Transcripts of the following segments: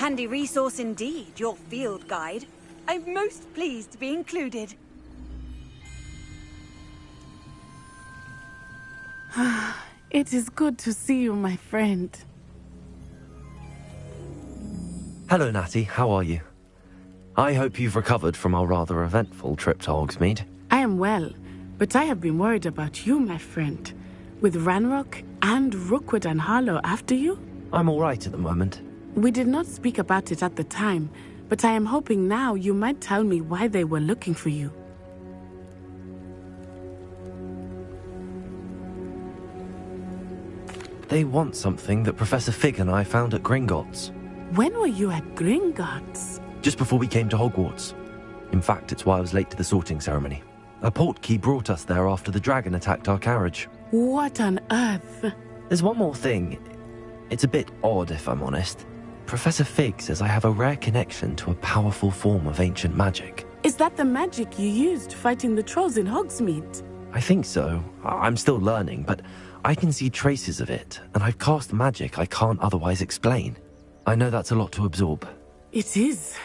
handy resource indeed, your field guide. I'm most pleased to be included. It is good to see you, my friend. Hello, Natty. How are you? I hope you've recovered from our rather eventful trip to Hogsmeade. I am well, but I have been worried about you, my friend. With Ranrock and Rookwood and Harlow after you? I'm all right at the moment. We did not speak about it at the time, but I am hoping now you might tell me why they were looking for you. They want something that Professor Fig and I found at Gringotts. When were you at Gringotts? Just before we came to Hogwarts. In fact, it's why I was late to the sorting ceremony. A portkey brought us there after the dragon attacked our carriage. What on earth? There's one more thing. It's a bit odd, if I'm honest. Professor Fig says I have a rare connection to a powerful form of ancient magic. Is that the magic you used fighting the trolls in Hogsmeade? I think so. I'm still learning, but I can see traces of it, and I've cast magic I can't otherwise explain. I know that's a lot to absorb. It is.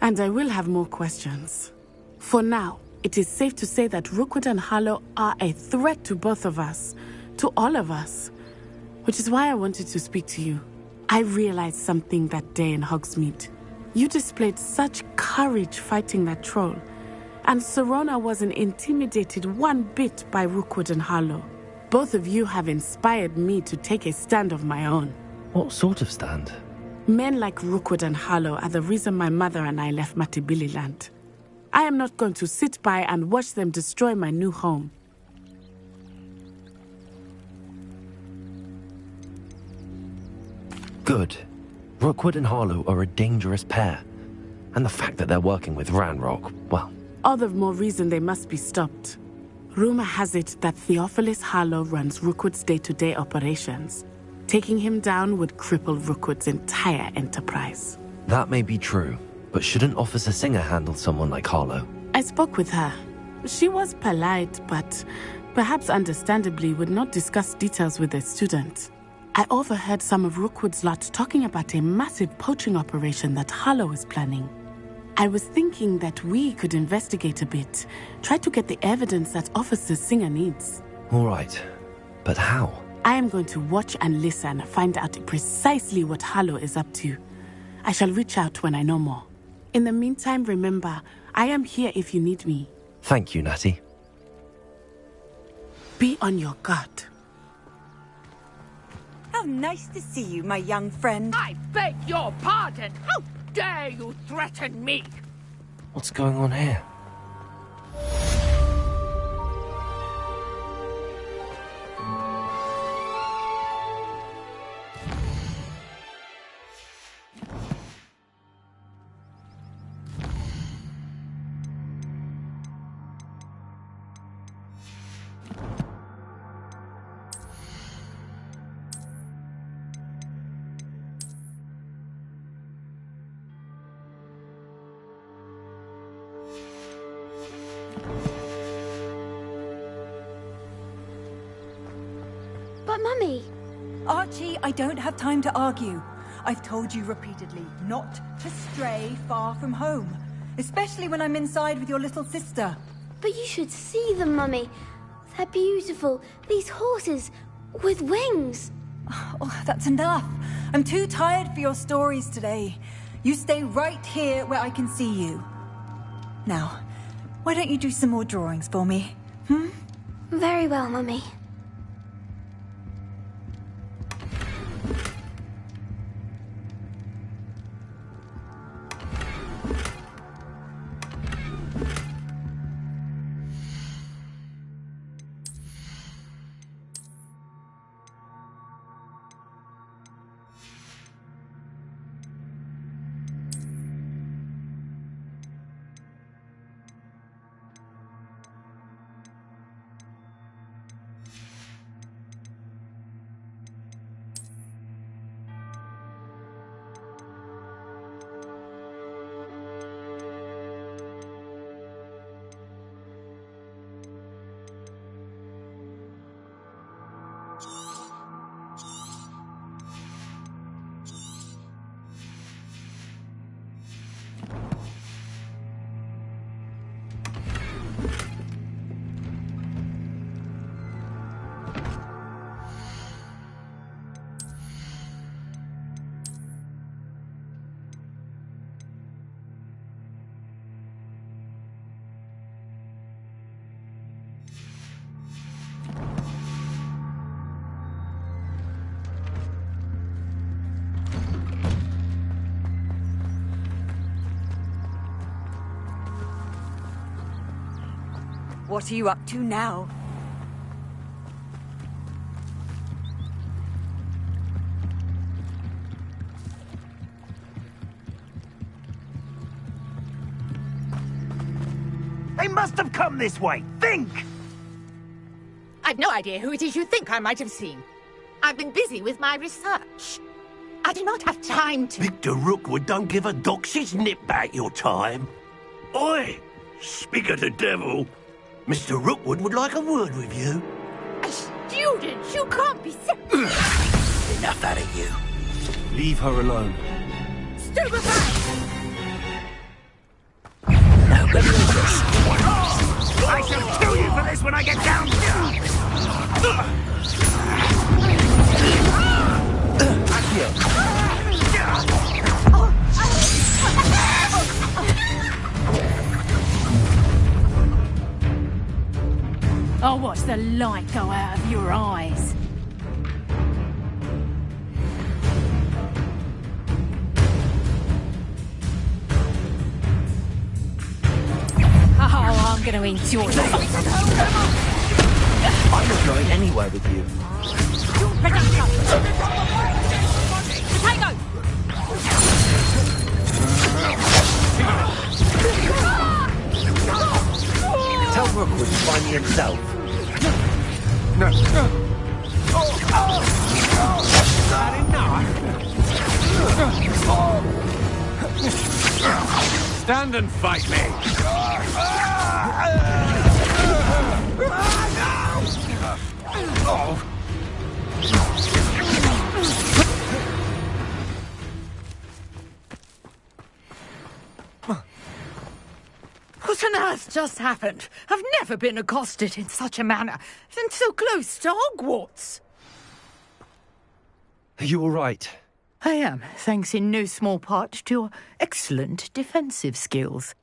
And I will have more questions. For now, it is safe to say that Rookwood and Harlow are a threat to both of us, to all of us. Which is why I wanted to speak to you. I realized something that day in Hogsmeade. You displayed such courage fighting that troll, and Serona wasn't intimidated one bit by Rookwood and Harlow. Both of you have inspired me to take a stand of my own. What sort of stand? Men like Rookwood and Harlow are the reason my mother and I left Matabeleland. I am not going to sit by and watch them destroy my new home. Good. Rookwood and Harlow are a dangerous pair. And the fact that they're working with Ranrock, well... All the more reason they must be stopped. Rumor has it that Theophilus Harlow runs Rookwood's day-to-day operations. Taking him down would cripple Rookwood's entire enterprise. That may be true, but shouldn't Officer Singer handle someone like Harlow? I spoke with her. She was polite, but perhaps understandably would not discuss details with a student. I overheard some of Rookwood's lot talking about a massive poaching operation that Harlow is planning. I was thinking that we could investigate a bit, try to get the evidence that Officer Singer needs. All right, but how? I am going to watch and listen, find out precisely what Harlow is up to. I shall reach out when I know more. In the meantime, remember, I am here if you need me. Thank you, Natty. Be on your guard. How nice to see you, my young friend. I beg your pardon! How dare you threaten me? What's going on here? But Mummy... Archie, I don't have time to argue. I've told you repeatedly not to stray far from home, especially when I'm inside with your little sister. But you should see them, Mummy. They're beautiful. These horses with wings. Oh, that's enough. I'm too tired for your stories today. You stay right here where I can see you. Now, why don't you do some more drawings for me? Very well, Mummy. What are you up to now? They must have come this way. Think! I've no idea who it is you think I might have seen. I've been busy with my research. I do not have time to... Victor Rookwood don't give a doxy's nip back your time. Oi! Speak of the devil. Mr. Rookwood would like a word with you. A student? You can't be so... Enough out of you. Leave her alone. Stupefy! Now, let me just... I shall kill you for this when I get down here! I'll watch the light go out of your eyes. Oh, I'm going to enjoy this. I'm not going anywhere with you. Potato! Tell Rookwood to find me himself. Stand and fight me! What on earth just happened? I've never been accosted in such a manner, and so close to Hogwarts. Are you all right? I am, thanks in no small part to your excellent defensive skills.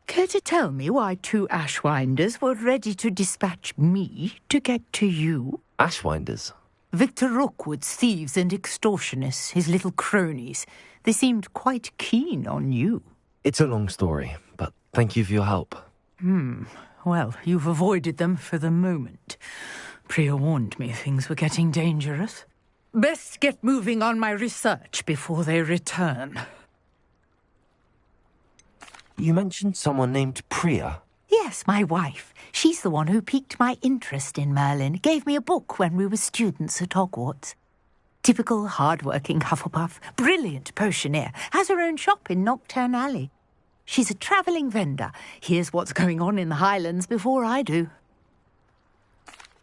Care to tell me why two Ashwinders were ready to dispatch me to get to you? Ashwinders? Victor Rookwood's thieves and extortionists, his little cronies. They seemed quite keen on you. It's a long story, but thank you for your help. Well, you've avoided them for the moment. Priya warned me things were getting dangerous. Best get moving on my research before they return. You mentioned someone named Priya. Yes, my wife. She's the one who piqued my interest in Merlin. Gave me a book when we were students at Hogwarts. Typical hard-working Hufflepuff, brilliant potioneer, has her own shop in Knockturn Alley. She's a travelling vendor. Hears what's going on in the Highlands before I do.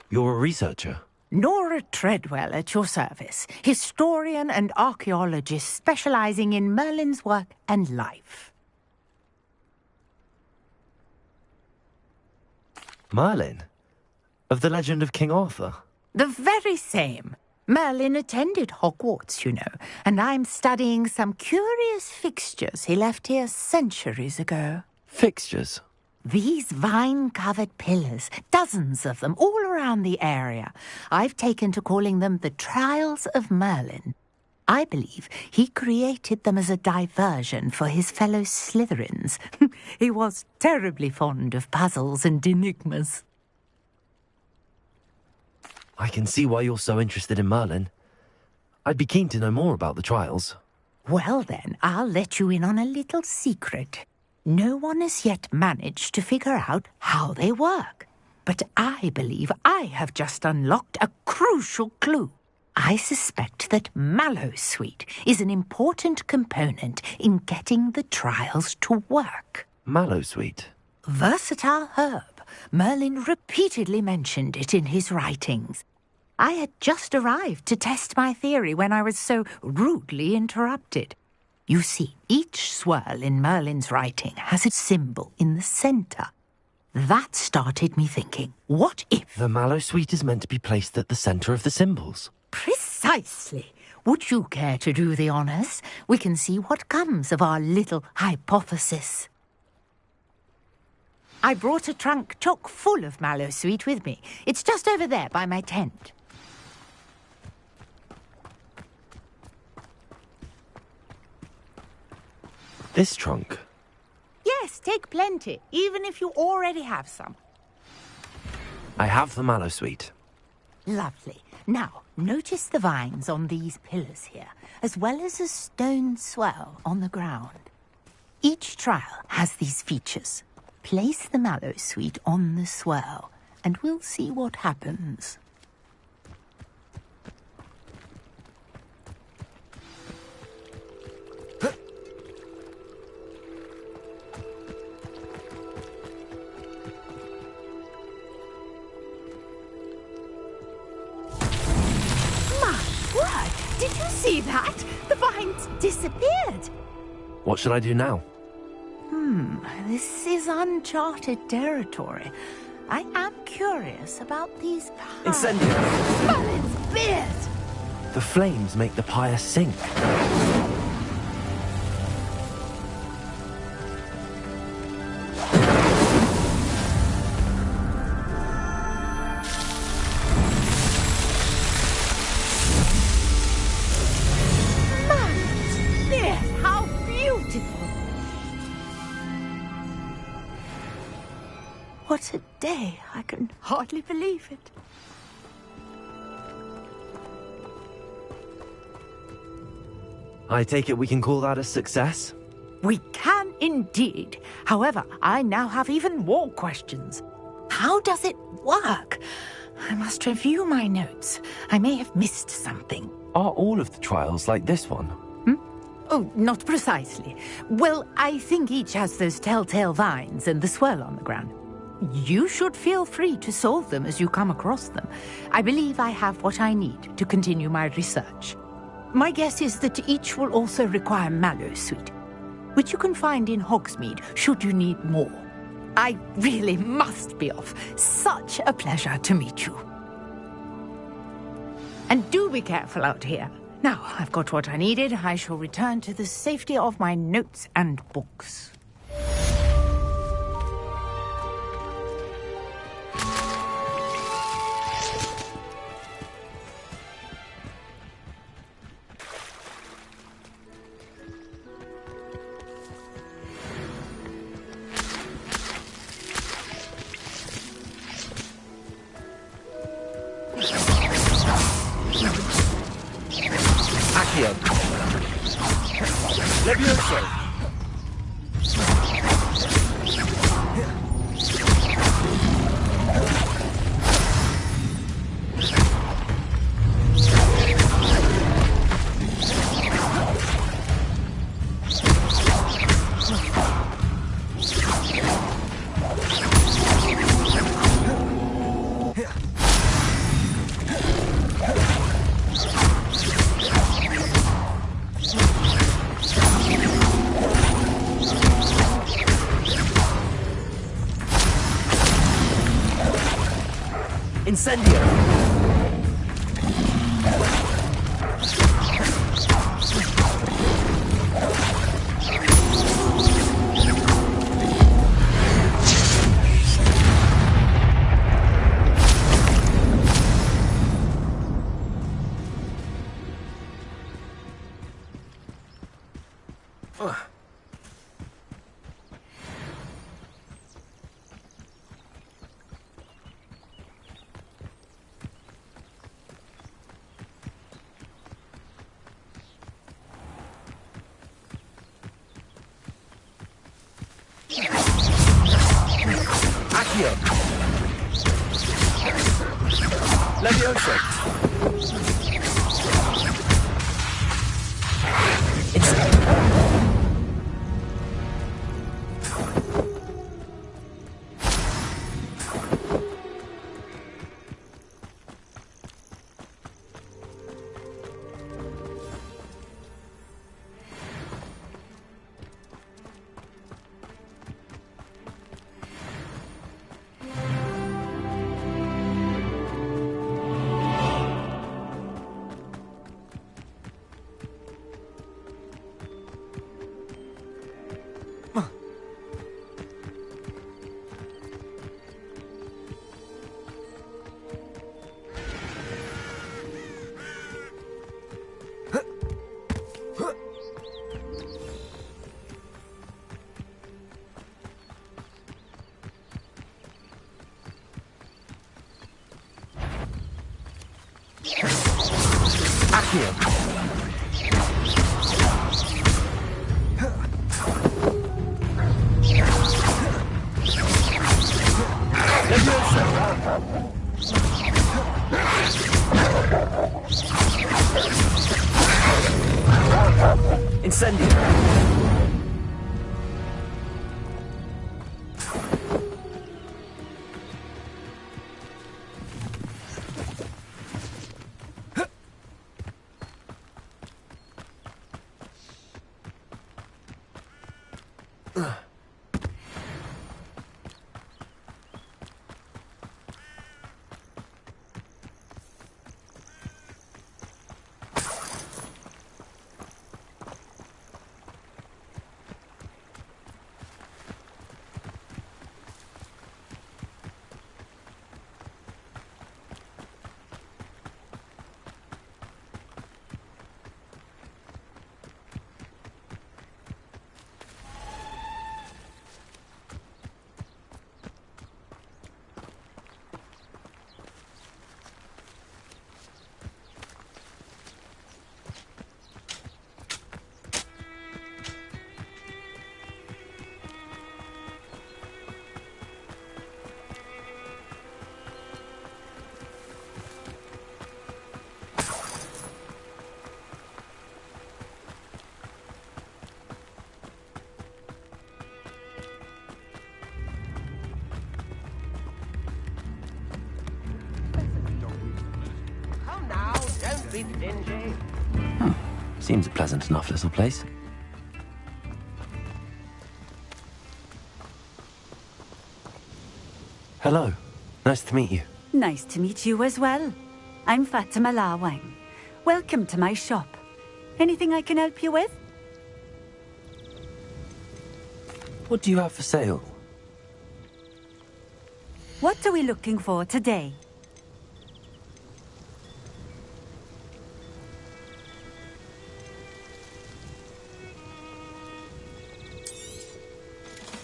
You're a researcher? Nora Treadwell at your service, historian and archaeologist specialising in Merlin's work and life. Merlin? Of the legend of King Arthur? The very same. Merlin attended Hogwarts, you know, and I'm studying some curious fixtures he left here centuries ago. Fixtures? These vine-covered pillars, dozens of them, all around the area. I've taken to calling them the Trials of Merlin. I believe he created them as a diversion for his fellow Slytherins. He was terribly fond of puzzles and enigmas. I can see why you're so interested in Merlin. I'd be keen to know more about the trials. Well then, I'll let you in on a little secret. No one has yet managed to figure out how they work. But I believe I have just unlocked a crucial clue. I suspect that Mallowsweet is an important component in getting the trials to work. Mallowsweet? Versatile herb. Merlin repeatedly mentioned it in his writings. I had just arrived to test my theory when I was so rudely interrupted. You see, each swirl in Merlin's writing has a symbol in the centre. That started me thinking, what if... The Mallowsweet is meant to be placed at the centre of the symbols. Precisely. Would you care to do the honours? We can see what comes of our little hypothesis. I brought a trunk chock full of Mallowsweet with me. It's just over there by my tent. This trunk? Yes, take plenty, even if you already have some. I have the mallow sweet. Lovely. Now, notice the vines on these pillars here, as well as a stone swell on the ground. Each trial has these features. Place the mallow sweet on the swell, and we'll see what happens. Did you see that? The vines disappeared. What should I do now? This is uncharted territory. I am curious about these pies. Incendio! Merlin's beard! The flames make the pyre sink. What a day! I can hardly believe it. I take it we can call that a success? We can indeed. However, I now have even more questions. How does it work? I must review my notes. I may have missed something. Are all of the trials like this one? Oh, not precisely. Well, I think each has those telltale vines and the swirl on the ground. You should feel free to solve them as you come across them. I believe I have what I need to continue my research. My guess is that each will also require mallow sweet, which you can find in Hogsmeade should you need more. I really must be off. Such a pleasure to meet you. And do be careful out here. Now, I've got what I needed. I shall return to the safety of my notes and books. Levioso! Incendio! Accio! Levioso! Incendio! Seems a pleasant enough little place. Hello. Nice to meet you. Nice to meet you as well. I'm Fatima Lawang. Welcome to my shop. Anything I can help you with? What do you have for sale? What are we looking for today?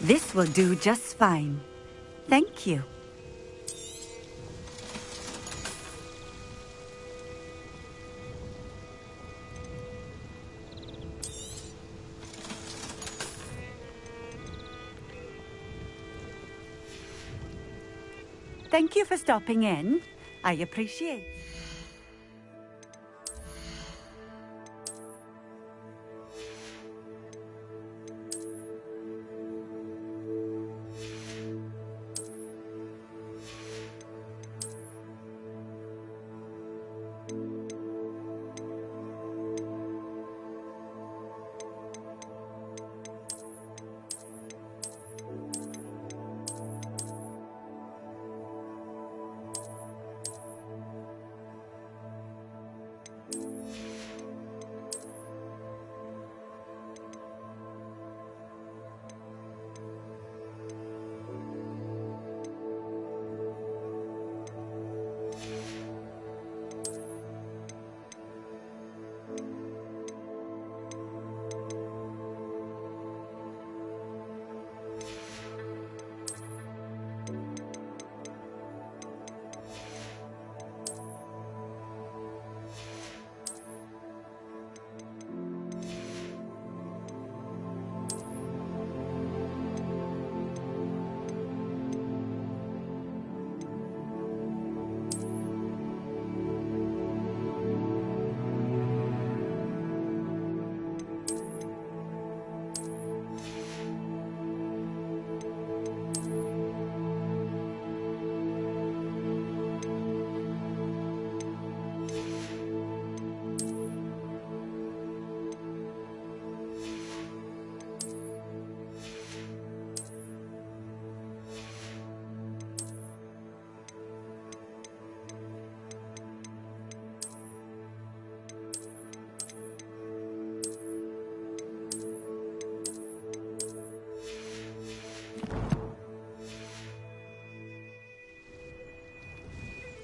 This will do just fine. Thank you. Thank you for stopping in. I appreciate it.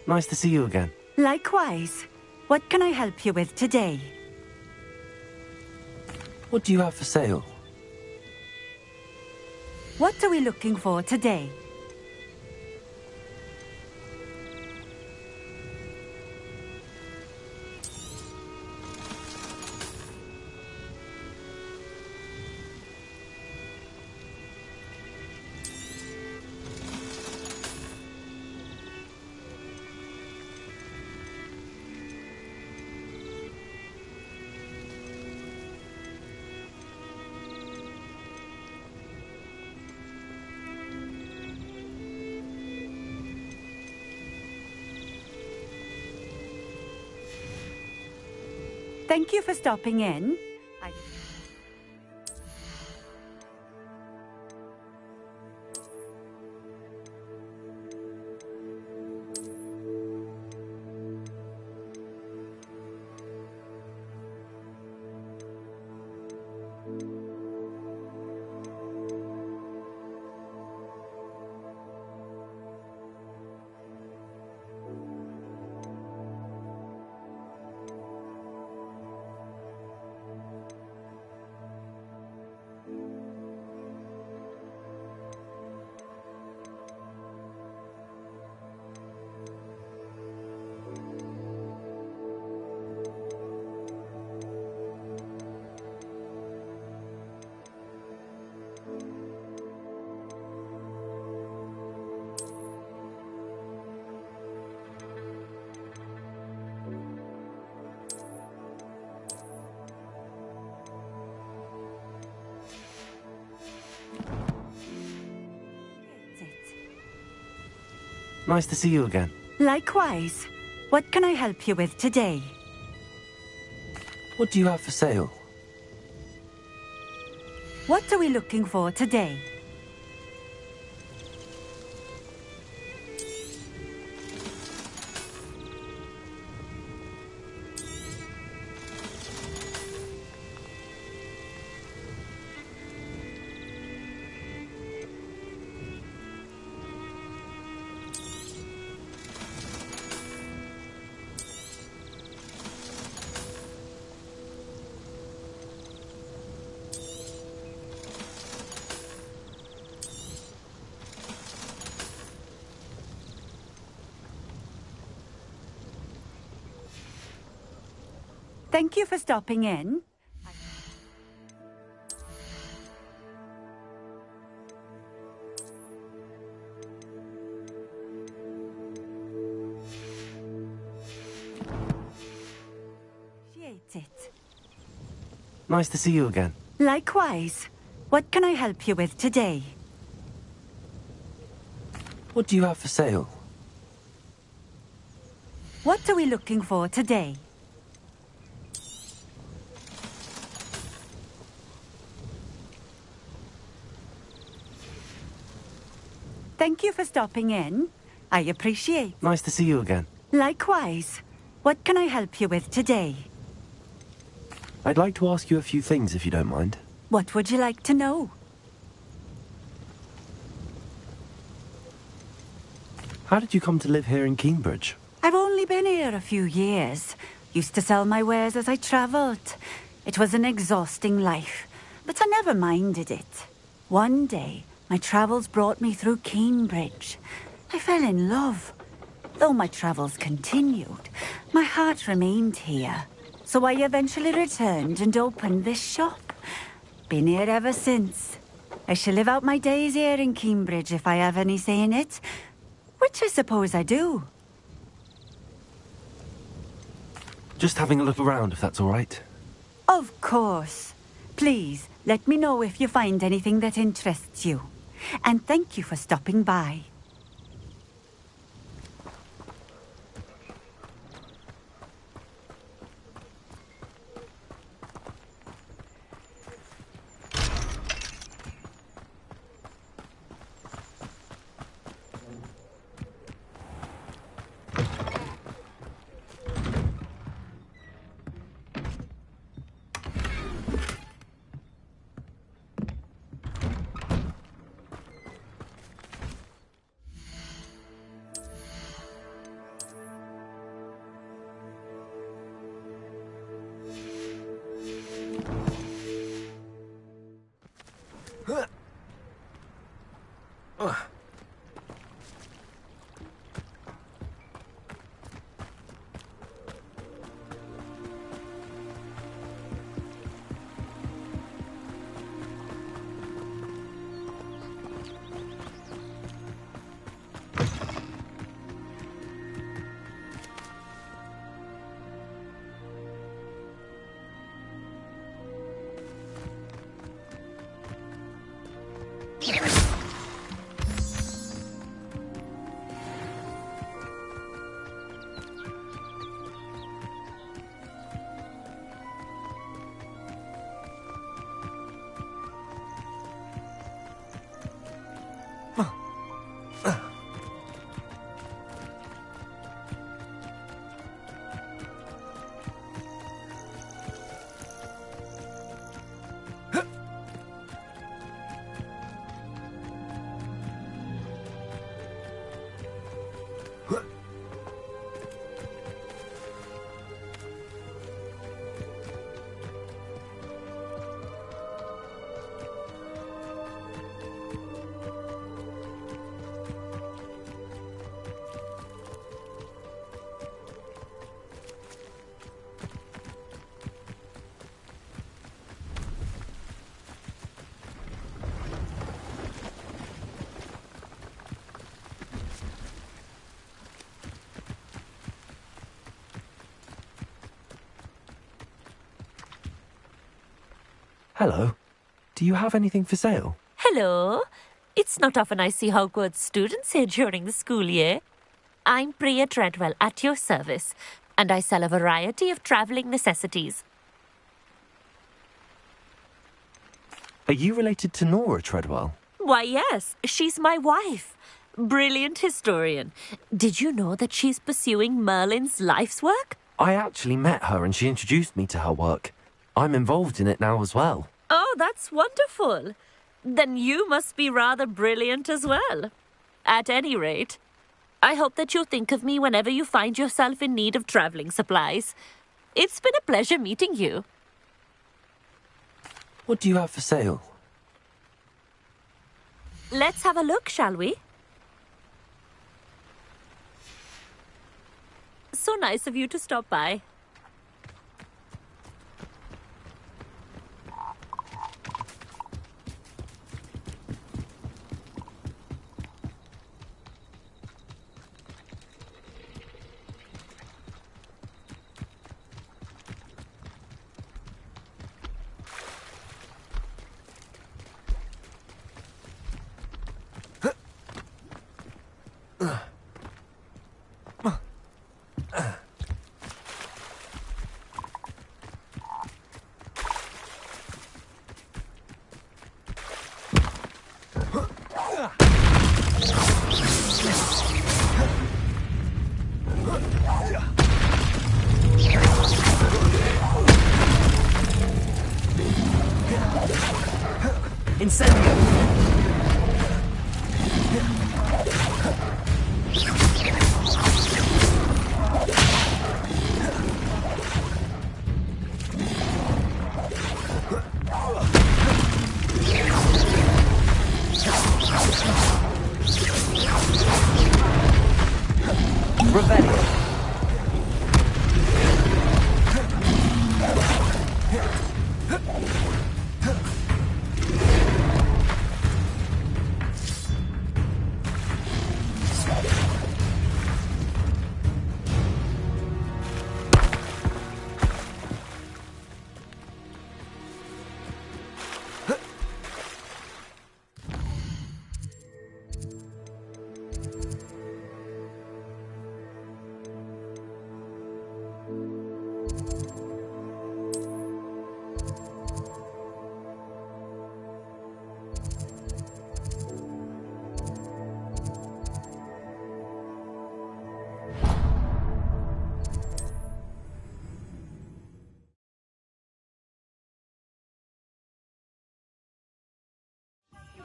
Nice to see you again. Likewise. What can I help you with today? What do you have for sale? What are we looking for today? Thank you for stopping in. Nice to see you again. Likewise. What can I help you with today? What do you have for sale? What are we looking for today? Thank you for stopping in. Appreciate it. Nice to see you again. Likewise. What can I help you with today? What do you have for sale? What are we looking for today? Thank you for stopping in. I appreciate. Nice to see you again. Likewise. What can I help you with today? I'd like to ask you a few things if you don't mind. What would you like to know? How did you come to live here in Cambridge? I've only been here a few years. Used to sell my wares as I travelled. It was an exhausting life, but I never minded it. One day, my travels brought me through Cambridge. I fell in love. Though my travels continued, my heart remained here. So I eventually returned and opened this shop. Been here ever since. I shall live out my days here in Cambridge if I have any say in it, which I suppose I do. Just having a look around, if that's all right. Of course. Please, let me know if you find anything that interests you. And thank you for stopping by. Hello. Do you have anything for sale? Hello. It's not often I see Hogwarts students here during the school year. I'm Priya Treadwell at your service, and I sell a variety of travelling necessities. Are you related to Nora Treadwell? Why, yes, she's my wife. Brilliant historian. Did you know that she's pursuing Merlin's life's work? I actually met her and she introduced me to her work. I'm involved in it now as well. Oh, that's wonderful. Then you must be rather brilliant as well. At any rate, I hope that you'll think of me whenever you find yourself in need of travelling supplies. It's been a pleasure meeting you. What do you have for sale? Let's have a look, shall we? So nice of you to stop by.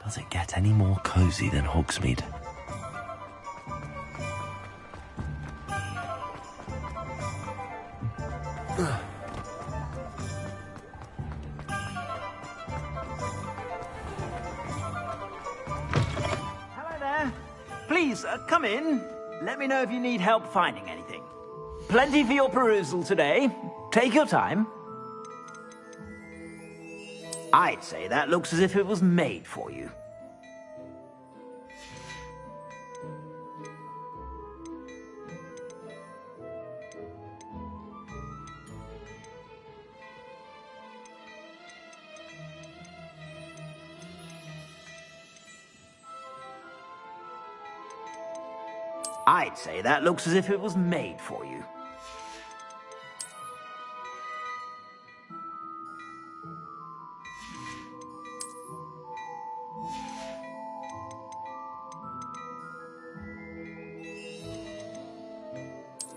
Does it get any more cozy than Hogsmeade? Hello there. Please, come in. Let me know if you need help finding anything. Plenty for your perusal today. Take your time. I'd say that looks as if it was made for you. I'd say that looks as if it was made for you.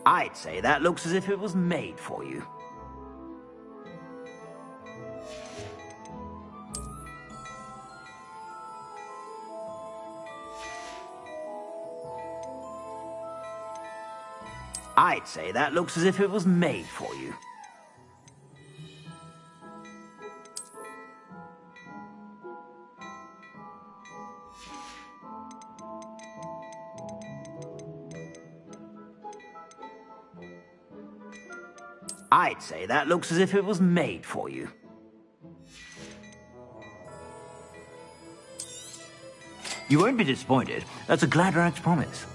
I'd say that looks as if it was made for you. I'd say that looks as if it was made for you. I'd say that looks as if it was made for you. You won't be disappointed. That's a Gladrax promise.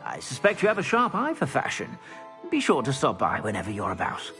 I suspect you have a sharp eye for fashion. Be sure to stop by whenever you're about.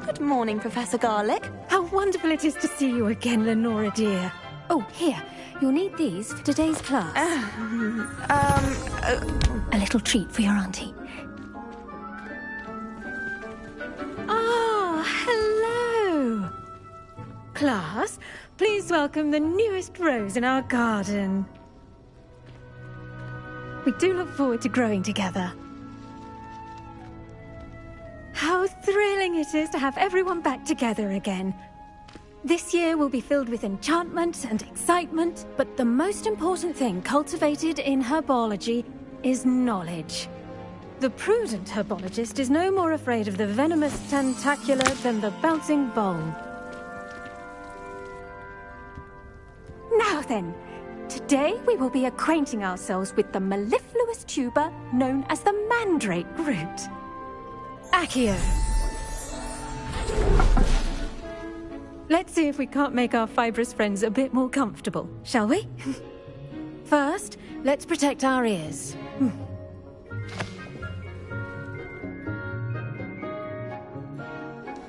Good morning, Professor Garlick. How wonderful it is to see you again, Lenora dear. Oh, here. You'll need these for today's class. A little treat for your auntie. Ah, hello. Class, please welcome the newest rose in our garden. We do look forward to growing together. How thrilling it is to have everyone back together again. This year will be filled with enchantment and excitement, but the most important thing cultivated in herbology is knowledge. The prudent herbologist is no more afraid of the venomous tentacula than the bouncing vole. Now then, today we will be acquainting ourselves with the mellifluous tuber known as the mandrake root. Accio. Let's see if we can't make our fibrous friends a bit more comfortable, shall we? First, let's protect our ears.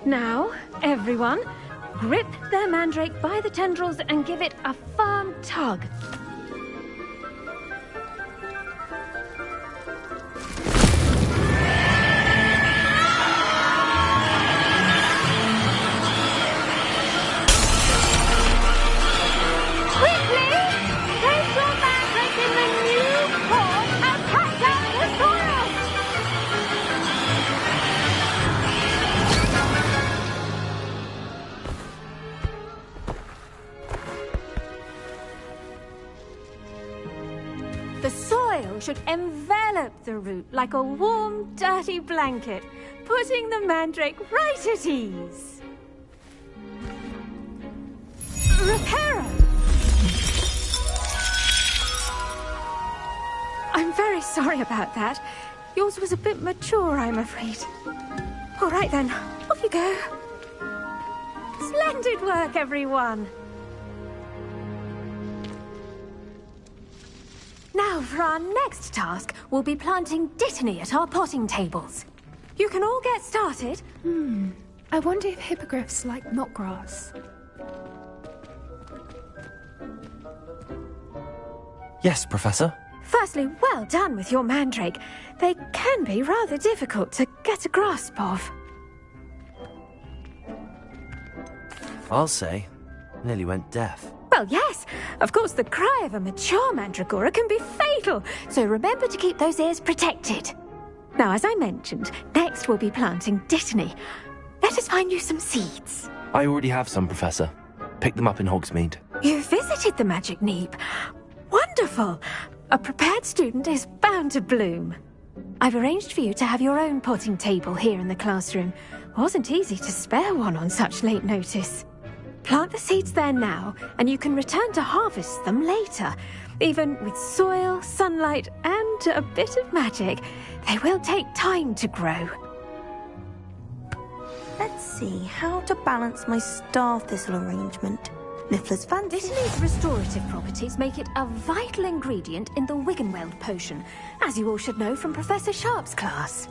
Now, everyone, grip their mandrake by the tendrils and give it a firm tug. The soil should envelop the root like a warm, dirty blanket, putting the mandrake right at ease. Reparo! I'm very sorry about that. Yours was a bit mature, I'm afraid. All right then, off you go. Splendid work, everyone! Now, for our next task, we'll be planting dittany at our potting tables. You can all get started. I wonder if hippogriffs like knotgrass. Yes, Professor. Firstly, well done with your mandrake. They can be rather difficult to get a grasp of. I'll say. Nearly went deaf. Well, yes. Of course, the cry of a mature mandragora can be fatal, so remember to keep those ears protected. Now, as I mentioned, next we'll be planting dittany. Let us find you some seeds. I already have some, Professor. Picked them up in Hogsmeade. You visited the Magic Neep. Wonderful. A prepared student is bound to bloom. I've arranged for you to have your own potting table here in the classroom. Wasn't easy to spare one on such late notice. Plant the seeds there now, and you can return to harvest them later. Even with soil, sunlight, and a bit of magic, they will take time to grow. Let's see how to balance my star thistle arrangement. Niffler's fancy. Dittany's restorative properties make it a vital ingredient in the Wiggenweld potion, as you all should know from Professor Sharp's class.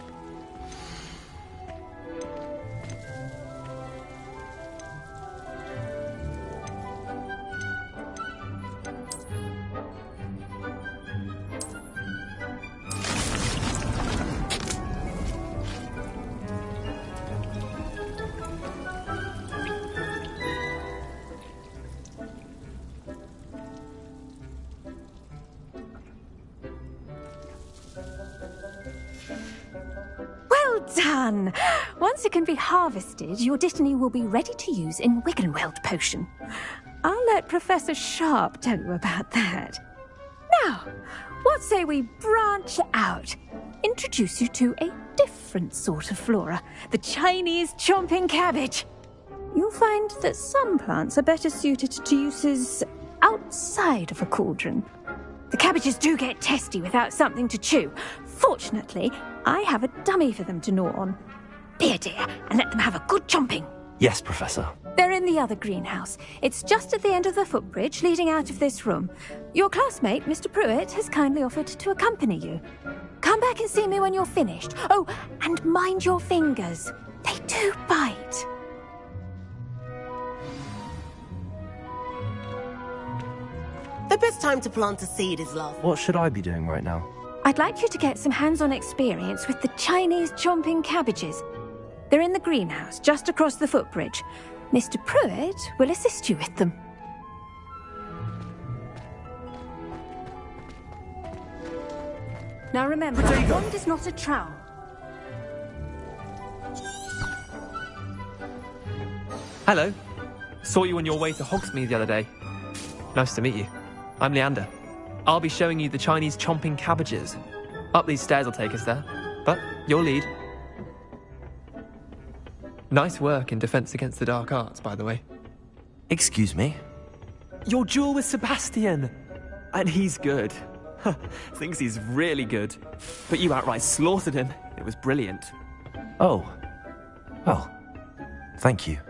done. Once it can be harvested, your Dittany will be ready to use in Wiggenweld potion. I'll let Professor Sharp tell you about that. Now, what say we branch out? Introduce you to a different sort of flora, the Chinese chomping cabbage. You'll find that some plants are better suited to uses outside of a cauldron. The cabbages do get testy without something to chew. Fortunately, I have a dummy for them to gnaw on. Be a dear and let them have a good chomping. Yes, Professor. They're in the other greenhouse. It's just at the end of the footbridge leading out of this room. Your classmate, Mr. Pruitt, has kindly offered to accompany you. Come back and see me when you're finished. Oh, and mind your fingers. They do bite. The best time to plant a seed is love. What should I be doing right now? I'd like you to get some hands-on experience with the Chinese chomping cabbages. They're in the greenhouse, just across the footbridge. Mr. Pruitt will assist you with them. Now remember, a wand is not a trowel. Hello. Saw you on your way to Hogsmeade the other day. Nice to meet you. I'm Leander. I'll be showing you the Chinese chomping cabbages. Up these stairs will take us there, but you'll lead. Nice work in Defense Against the Dark Arts, by the way. Excuse me? Your duel with Sebastian! And he's good. Thinks he's really good. But you outright slaughtered him. It was brilliant. Oh. Well, thank you.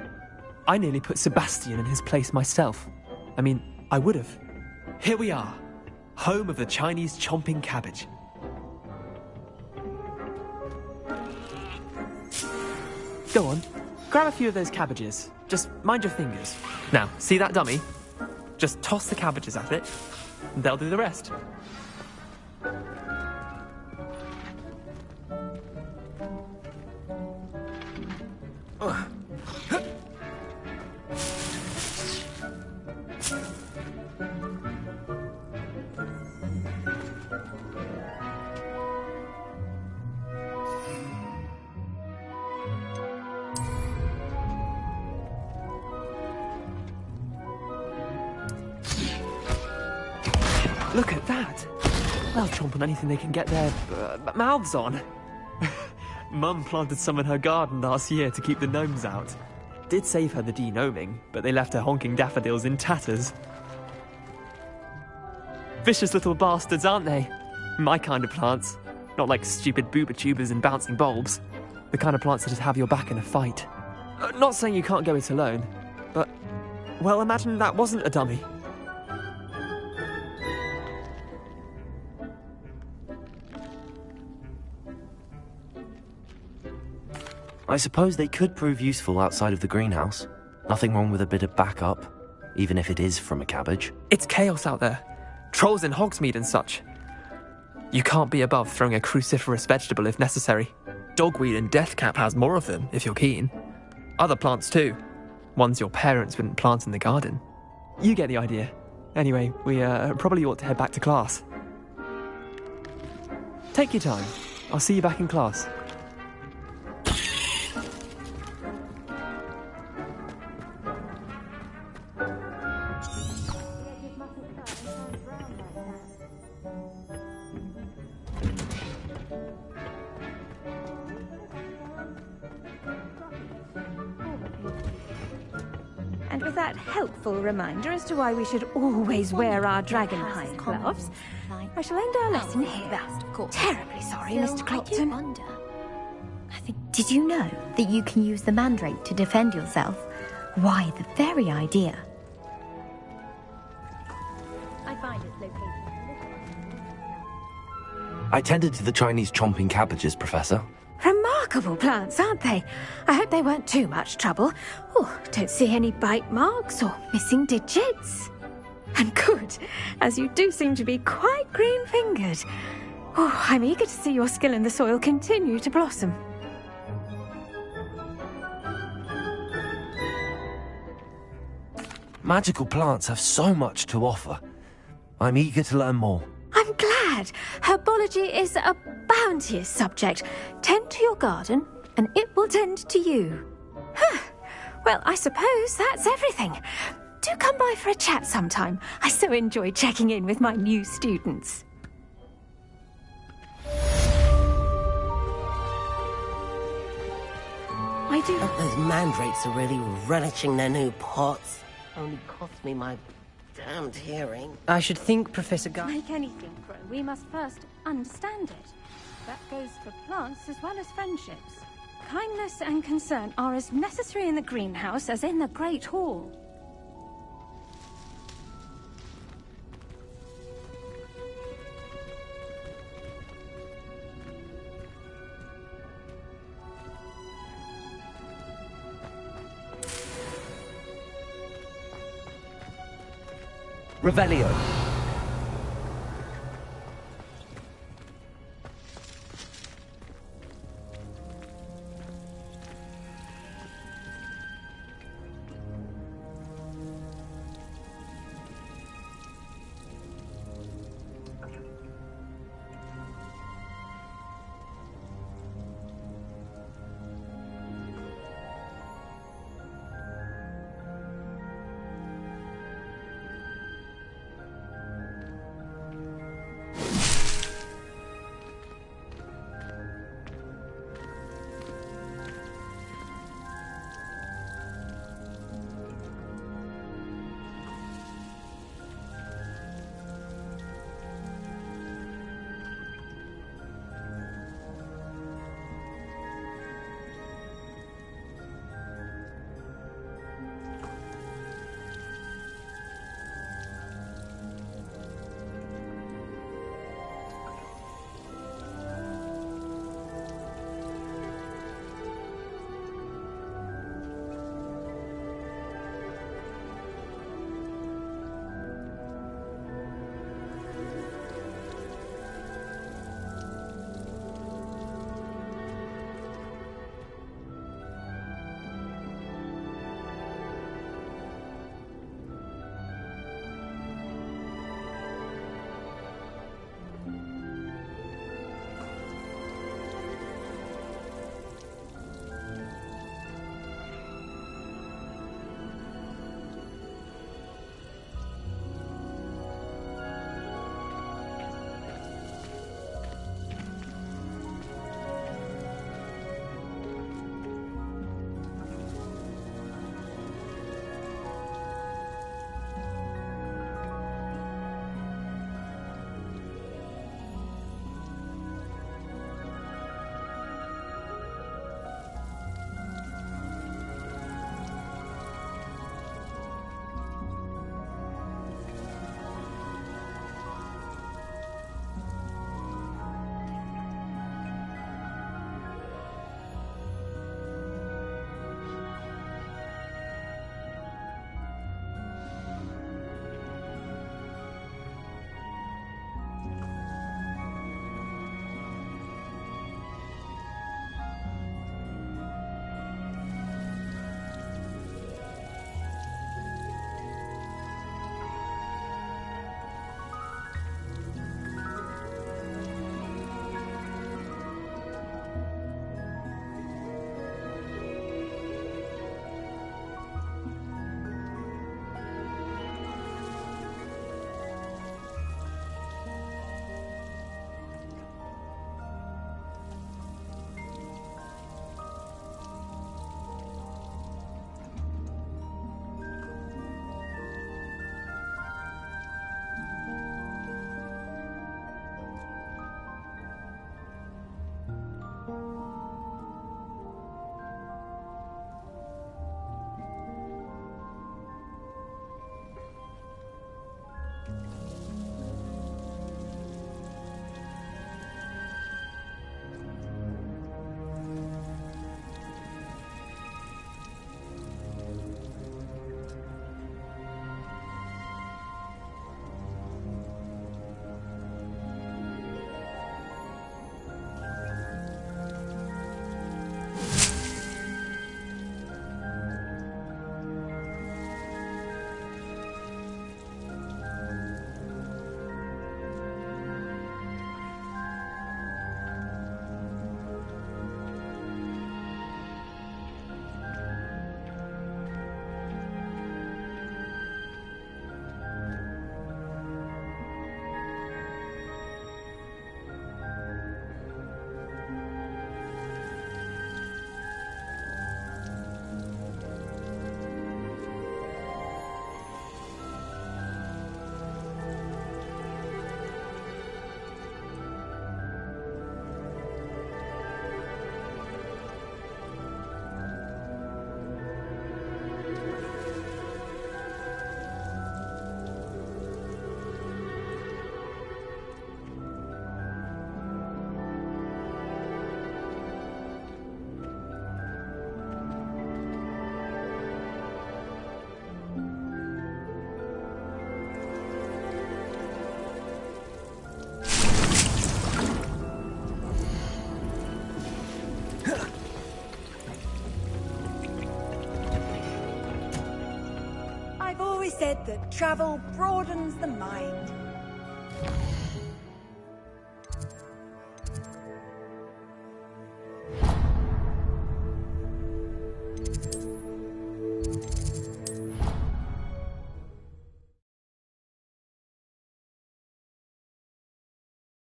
I nearly put Sebastian in his place myself. I mean, I would have. Here we are, home of the Chinese chomping cabbage. Go on, grab a few of those cabbages. Just mind your fingers. Now, see that dummy? Just toss the cabbages at it, and they'll do the rest. Look at that! They'll chomp on anything they can get their mouths on. Mum planted some in her garden last year to keep the gnomes out. Did save her the de-gnoming, but they left her honking daffodils in tatters. Vicious little bastards, aren't they? My kind of plants. Not like stupid booba tubers and bouncing bulbs. The kind of plants that just have your back in a fight. Not saying you can't go it alone, but... well, imagine that wasn't a dummy. I suppose they could prove useful outside of the greenhouse. Nothing wrong with a bit of backup, even if it is from a cabbage. It's chaos out there. Trolls in Hogsmeade and such. You can't be above throwing a cruciferous vegetable if necessary. Dogweed and deathcap has more of them, if you're keen. Other plants too. Ones your parents wouldn't plant in the garden. You get the idea. Anyway, we probably ought to head back to class. Take your time. I'll see you back in class. And with that helpful reminder as to why we should always wear our dragonhide gloves, I shall end our lesson here. Terribly sorry, Mr. Clopton. Did you know that you can use the mandrake to defend yourself? Why, the very idea. I find its location. I tended to the Chinese chomping cabbages, Professor. Remarkable plants, aren't they? I hope they weren't too much trouble. Oh, don't see any bite marks or missing digits. And good, as you do seem to be quite green-fingered. Oh, I'm eager to see your skill in the soil continue to blossom. Magical plants have so much to offer. I'm eager to learn more. I'm glad. Herbology is a bounteous subject. Tend to your garden, and it will tend to you. Huh. Well, I suppose that's everything. Do come by for a chat sometime. I so enjoy checking in with my new students. I do. Those mandrakes are really relishing their new pots. Only cost me my damned hearing. I should think, Professor To make anything grow, we must first understand it. That goes for plants as well as friendships. Kindness and concern are as necessary in the greenhouse as in the Great Hall. Revelio. always said that travel broadens the mind.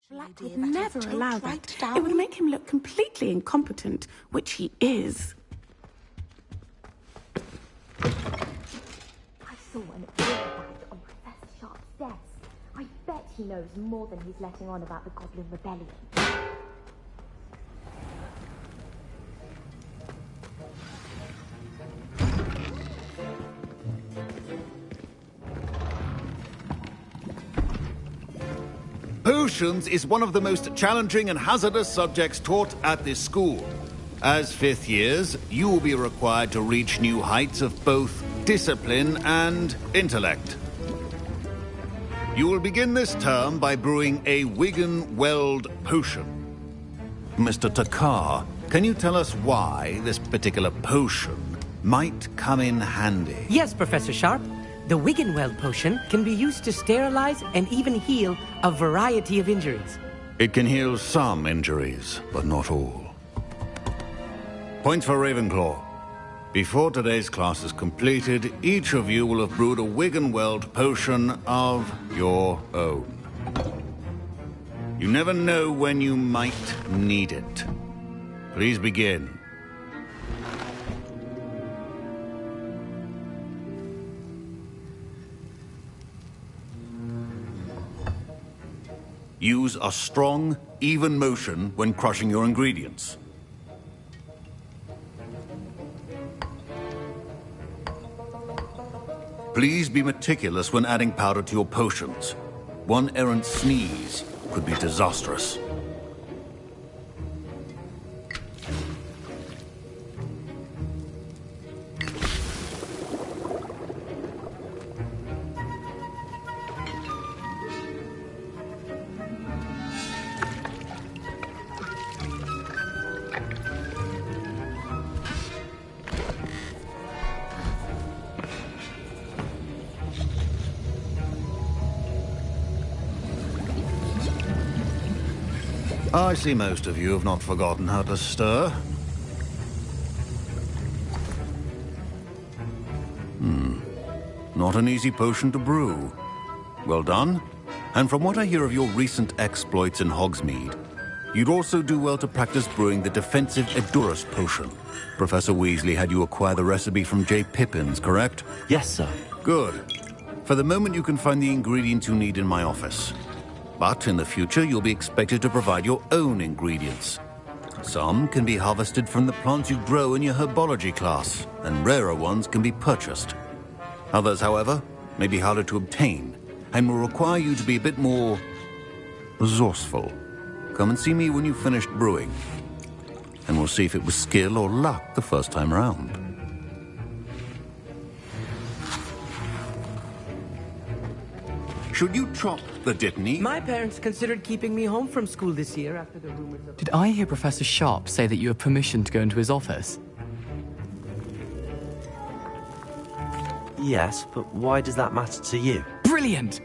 Black would never allow that. It would make him look completely incompetent, which he is. I saw an earbag on Professor Sharp's desk. I bet he knows more than he's letting on about the Goblin Rebellion. Potions is one of the most challenging and hazardous subjects taught at this school. As fifth years, you will be required to reach new heights of both discipline and intellect. You will begin this term by brewing a Wiggenweld potion. Mr. Takar, can you tell us why this particular potion might come in handy? Yes, Professor Sharp. The Wiggenweld potion can be used to sterilize and even heal a variety of injuries. It can heal some injuries, but not all. Points for Ravenclaw. Before today's class is completed, each of you will have brewed a Wiggenweld potion of your own. You never know when you might need it. Please begin. Use a strong, even motion when crushing your ingredients. Please be meticulous when adding powder to your potions. One errant sneeze could be disastrous. I see most of you have not forgotten how to stir. Not an easy potion to brew. Well done. And from what I hear of your recent exploits in Hogsmeade, you'd also do well to practice brewing the defensive Edurus potion. Professor Weasley had you acquire the recipe from J. Pippins, correct? Yes, sir. Good. For the moment, you can find the ingredients you need in my office. But in the future, you'll be expected to provide your own ingredients. Some can be harvested from the plants you grow in your herbology class, and rarer ones can be purchased. Others, however, may be harder to obtain, and will require you to be a bit more resourceful. Come and see me when you've finished brewing, and we'll see if it was skill or luck the first time round. Should you chop the Dittany? My parents considered keeping me home from school this year after the rumors of... Did I hear Professor Sharp say that you have permission to go into his office? Yes, but why does that matter to you? Brilliant!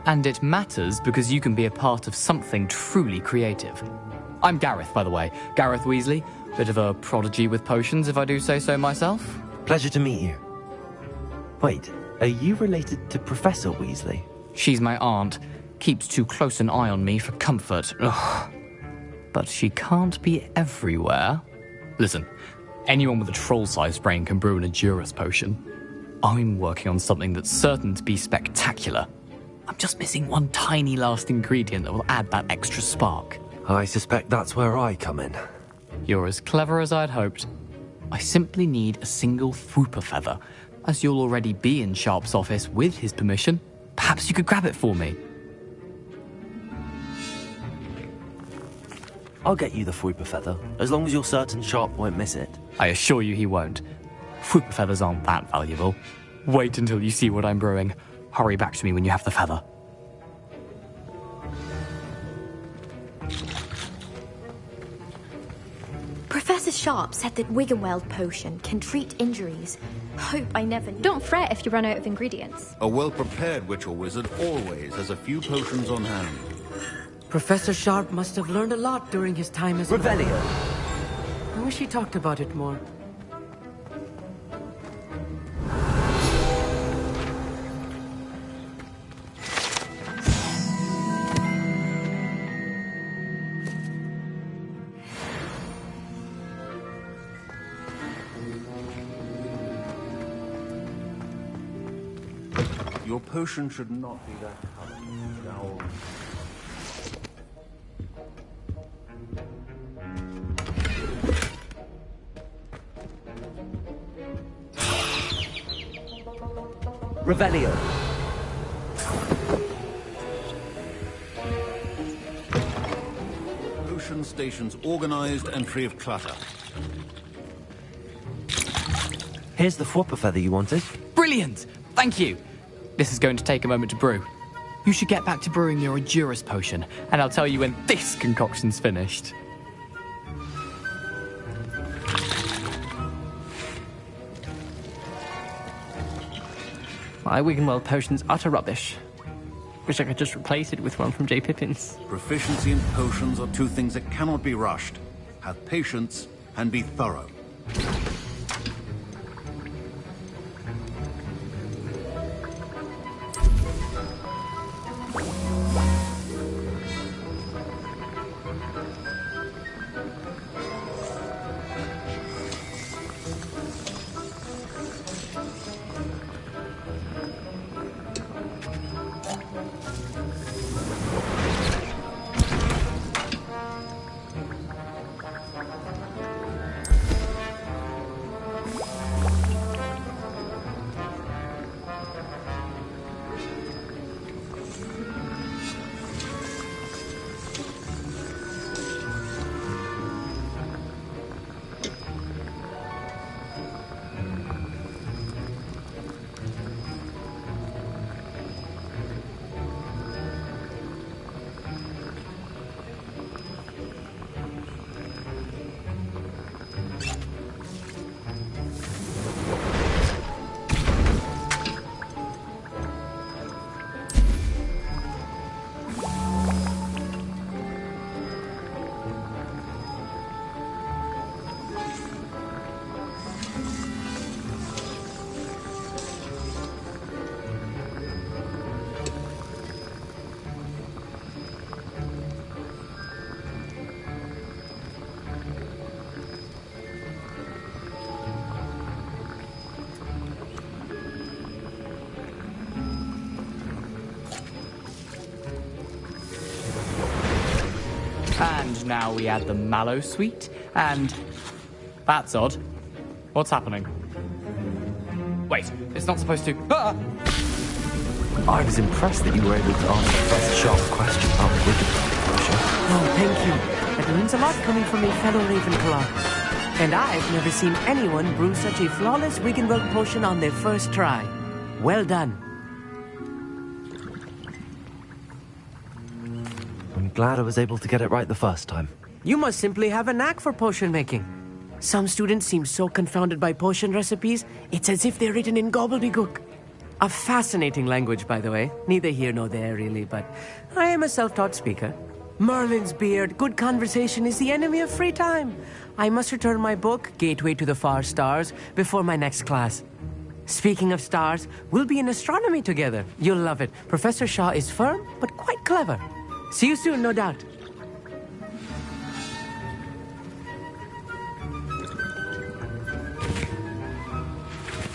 And it matters because you can be a part of something truly creative. I'm Gareth, by the way. Gareth Weasley. Bit of a prodigy with potions, if I do say so myself. Pleasure to meet you. Wait, are you related to Professor Weasley? She's my aunt. Keeps too close an eye on me for comfort. Ugh. But she can't be everywhere. Listen, anyone with a troll-sized brain can brew an Edurus potion. I'm working on something that's certain to be spectacular. I'm just missing one tiny last ingredient that will add that extra spark. I suspect that's where I come in. You're as clever as I'd hoped. I simply need a single Fwooper feather. As you'll already be in Sharp's office with his permission, perhaps you could grab it for me. I'll get you the Fwooper feather, as long as you're certain Sharp won't miss it. I assure you he won't. Fwooper feathers aren't that valuable. Wait until you see what I'm brewing. Hurry back to me when you have the feather. Professor Sharp said that Wiggenweld potion can treat injuries. Hope I never knew. Don't fret if you run out of ingredients. A well-prepared witch or wizard always has a few potions on hand. Professor Sharp must have learned a lot during his time as Revelio. I wish he talked about it more. Your potion should not be that color. Now... Revelio. Potion stations organized and free of clutter. Here's the Fwopper feather you wanted. Brilliant! Thank you! This is going to take a moment to brew. You should get back to brewing your Edurus potion, and I'll tell you when this concoction's finished. My Wiggenweld potion's utter rubbish. Wish I could just replace it with one from J. Pippin's. Proficiency in potions are two things that cannot be rushed. Have patience and be thorough. And now we add the mallow sweet, and... That's odd. What's happening? Wait, it's not supposed to... Ah! I was impressed that you were able to answer Professor Sharp's question about the Wiggenweld potion. Oh, thank you. That means a lot coming from a fellow Ravenclaw. And I've never seen anyone brew such a flawless Wiggenweld potion on their first try. Well done. I'm glad I was able to get it right the first time. You must simply have a knack for potion making. Some students seem so confounded by potion recipes, it's as if they're written in gobbledygook. A fascinating language, by the way. Neither here nor there, really, but I am a self-taught speaker. Merlin's beard, good conversation is the enemy of free time. I must return my book, Gateway to the Far Stars, before my next class. Speaking of stars, we'll be in astronomy together. You'll love it. Professor Shaw is firm, but quite clever. See you soon, no doubt.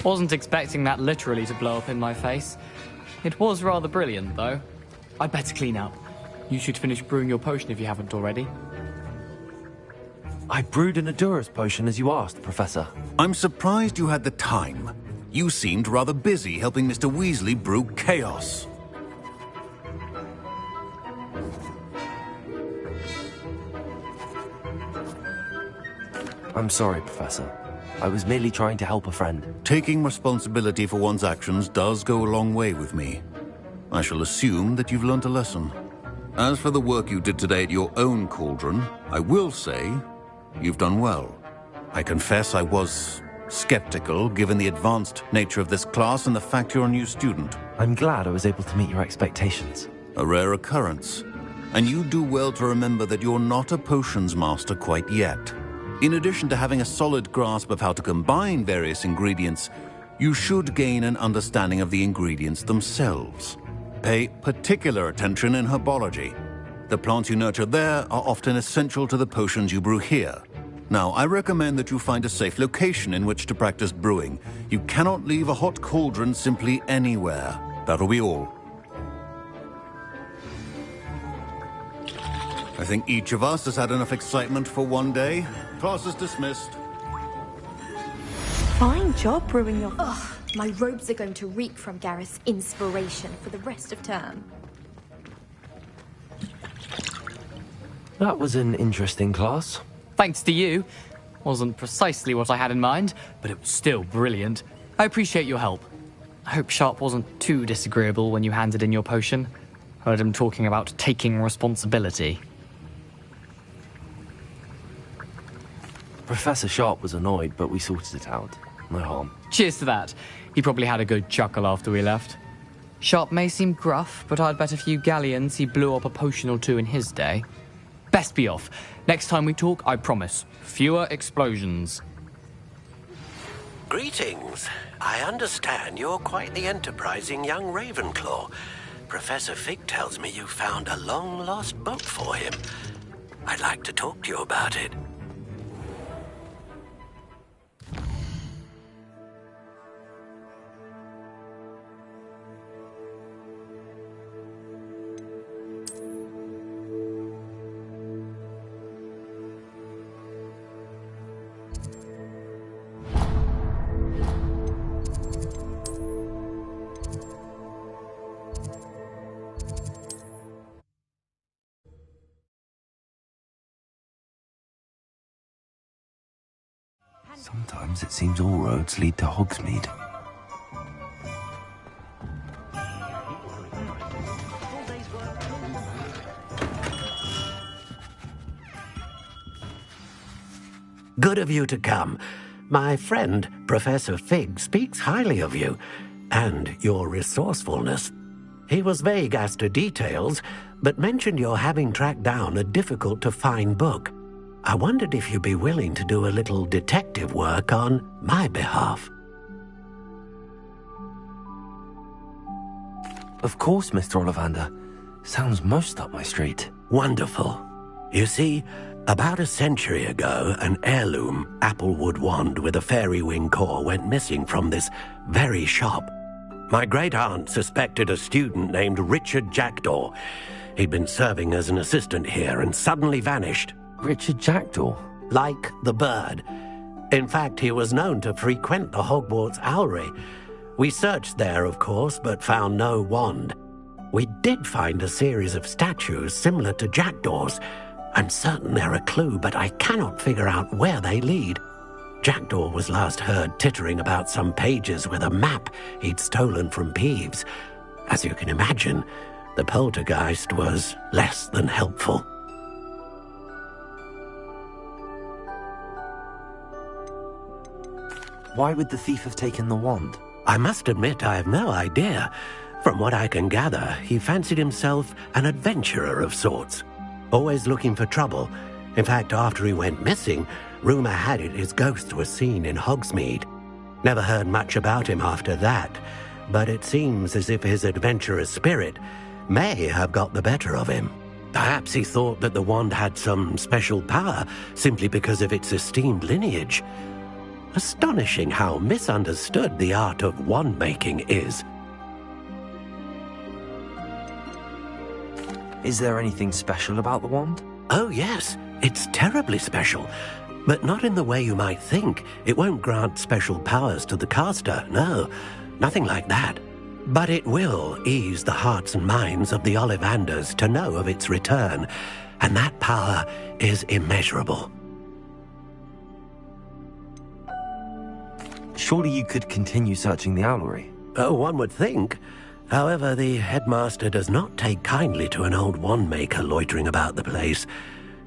Wasn't expecting that literally to blow up in my face. It was rather brilliant, though. I'd better clean up. You should finish brewing your potion if you haven't already. I brewed an Edurus potion as you asked, Professor. I'm surprised you had the time. You seemed rather busy helping Mr. Weasley brew chaos. I'm sorry, Professor. I was merely trying to help a friend. Taking responsibility for one's actions does go a long way with me. I shall assume that you've learnt a lesson. As for the work you did today at your own cauldron, I will say you've done well. I confess I was skeptical, given the advanced nature of this class and the fact you're a new student. I'm glad I was able to meet your expectations. A rare occurrence. And you do well to remember that you're not a potions master quite yet. In addition to having a solid grasp of how to combine various ingredients, you should gain an understanding of the ingredients themselves. Pay particular attention in herbology. The plants you nurture there are often essential to the potions you brew here. Now, I recommend that you find a safe location in which to practice brewing. You cannot leave a hot cauldron simply anywhere. That'll be all. I think each of us has had enough excitement for one day. Class is dismissed. Fine job brewing your... Ugh, my robes are going to reek from Gareth's inspiration for the rest of term. That was an interesting class. Thanks to you. Wasn't precisely what I had in mind, but it was still brilliant. I appreciate your help. I hope Sharp wasn't too disagreeable when you handed in your potion. Heard him talking about taking responsibility. Professor Sharp was annoyed, but we sorted it out. No harm. Cheers to that. He probably had a good chuckle after we left. Sharp may seem gruff, but I'd bet a few galleons he blew up a potion or two in his day. Best be off. Next time we talk, I promise. Fewer explosions. Greetings. I understand you're quite the enterprising young Ravenclaw. Professor Fig tells me you found a long-lost book for him. I'd like to talk to you about it. Sometimes it seems all roads lead to Hogsmeade. Good of you to come. My friend, Professor Fig, speaks highly of you and your resourcefulness. He was vague as to details, but mentioned your having tracked down a difficult-to-find book. I wondered if you'd be willing to do a little detective work on my behalf. Of course, Mr. Ollivander. Sounds most up my street. Wonderful. You see, about a century ago, an heirloom applewood wand with a fairy wing core went missing from this very shop. My great-aunt suspected a student named Richard Jackdaw. He'd been serving as an assistant here and suddenly vanished. Richard Jackdaw? Like the bird. In fact, he was known to frequent the Hogwarts Owlery. We searched there, of course, but found no wand. We did find a series of statues similar to Jackdaw's. I'm certain they're a clue, but I cannot figure out where they lead. Jackdaw was last heard tittering about some pages with a map he'd stolen from Peeves. As you can imagine, the poltergeist was less than helpful. Why would the thief have taken the wand? I must admit I have no idea. From what I can gather, he fancied himself an adventurer of sorts. Always looking for trouble. In fact, after he went missing, rumour had it his ghost was seen in Hogsmeade. Never heard much about him after that, but it seems as if his adventurous spirit may have got the better of him. Perhaps he thought that the wand had some special power simply because of its esteemed lineage. Astonishing how misunderstood the art of wand-making is. Is there anything special about the wand? Oh, yes. It's terribly special. But not in the way you might think. It won't grant special powers to the caster, no. Nothing like that. But it will ease the hearts and minds of the Ollivanders to know of its return. And that power is immeasurable. Surely you could continue searching the Owlery. Oh, one would think. However, the headmaster does not take kindly to an old wand maker loitering about the place.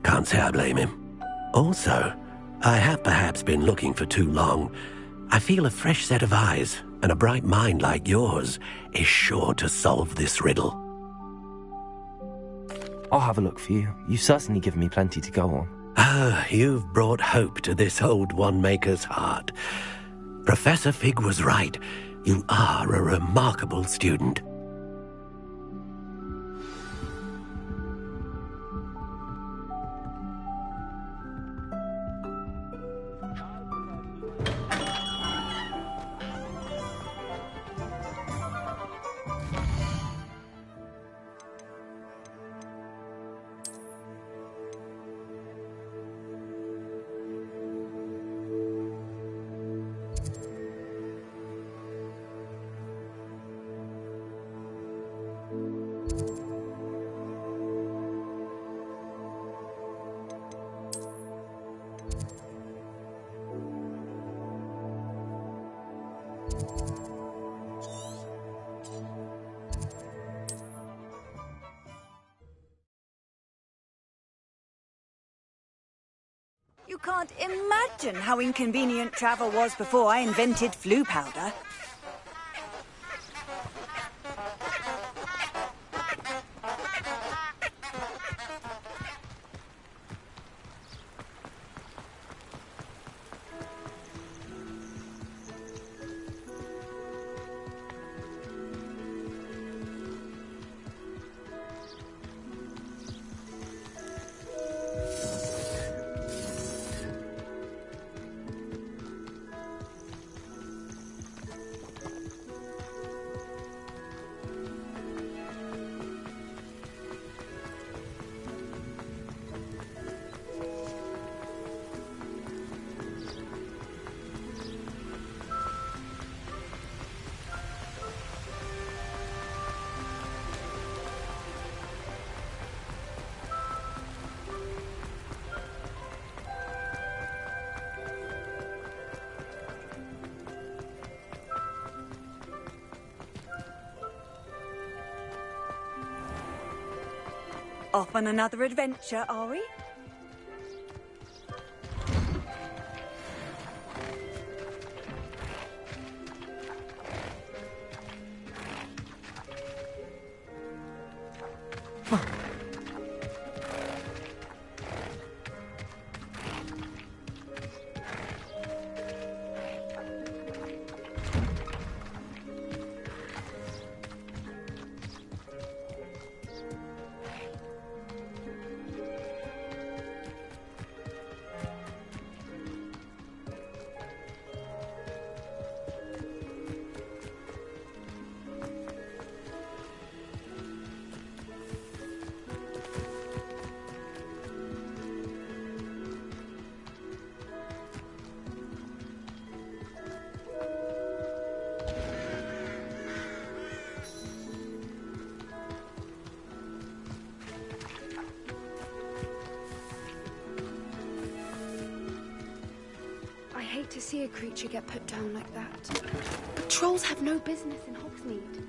Can't say I blame him. Also, I have perhaps been looking for too long. I feel a fresh set of eyes, and a bright mind like yours is sure to solve this riddle. I'll have a look for you. You've certainly given me plenty to go on. Ah, you've brought hope to this old one-maker's heart. Professor Fig was right. You are a remarkable student. You can't imagine how inconvenient travel was before I invented flu powder. Off on another adventure, are we? I hate to see a creature get put down like that. But trolls have no business in Hogsmeade.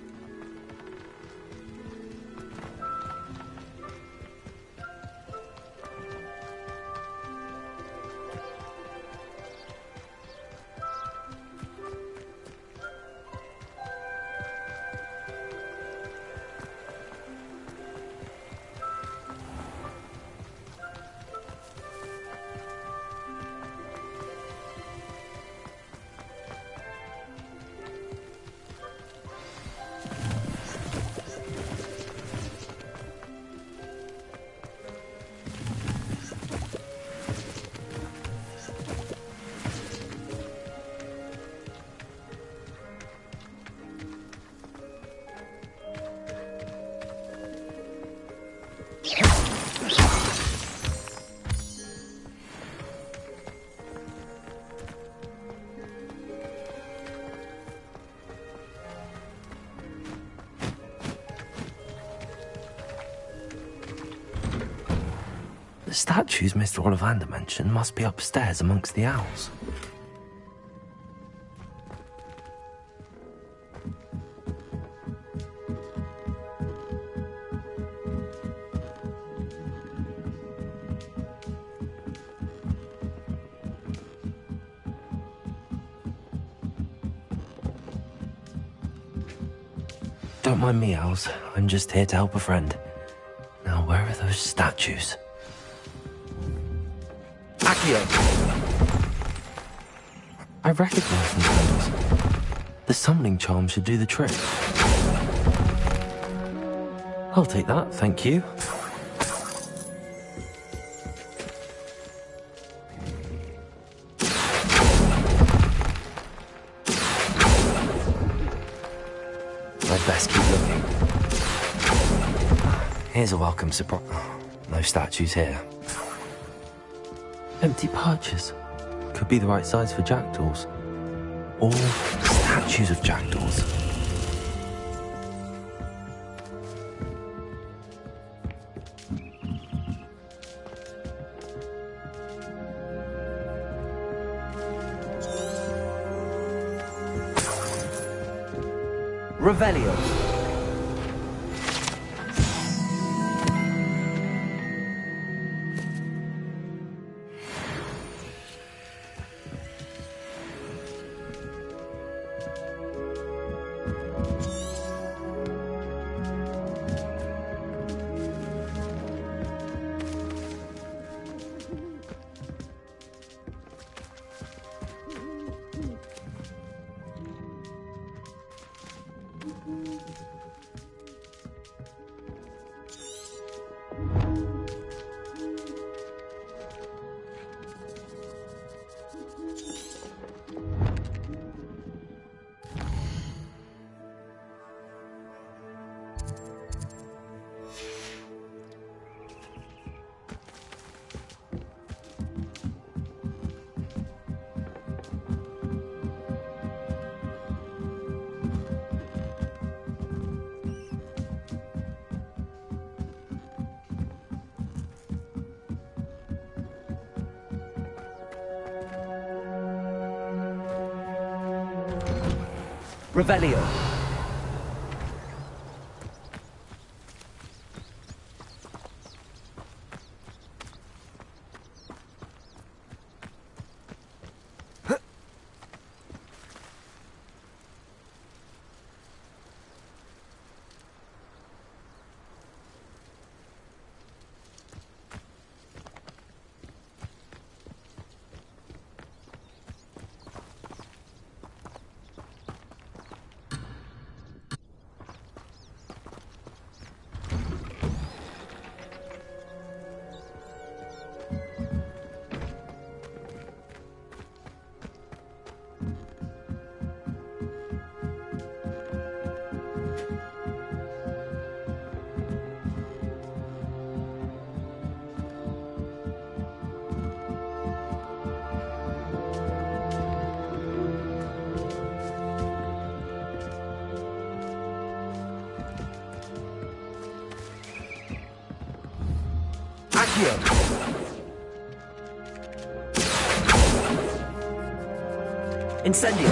The statues Mr. Ollivander mentioned must be upstairs amongst the owls. Don't mind me, Owls. I'm just here to help a friend. Now, where are those statues? Accio! I recognize these handles. The summoning charm should do the trick. I'll take that, thank you. I'd best keep looking. Here's a welcome surprise. No statues here. Empty perches. Could be the right size for jackdaws. Or statues of jackdaws. Revelio. Revelio. Incendio.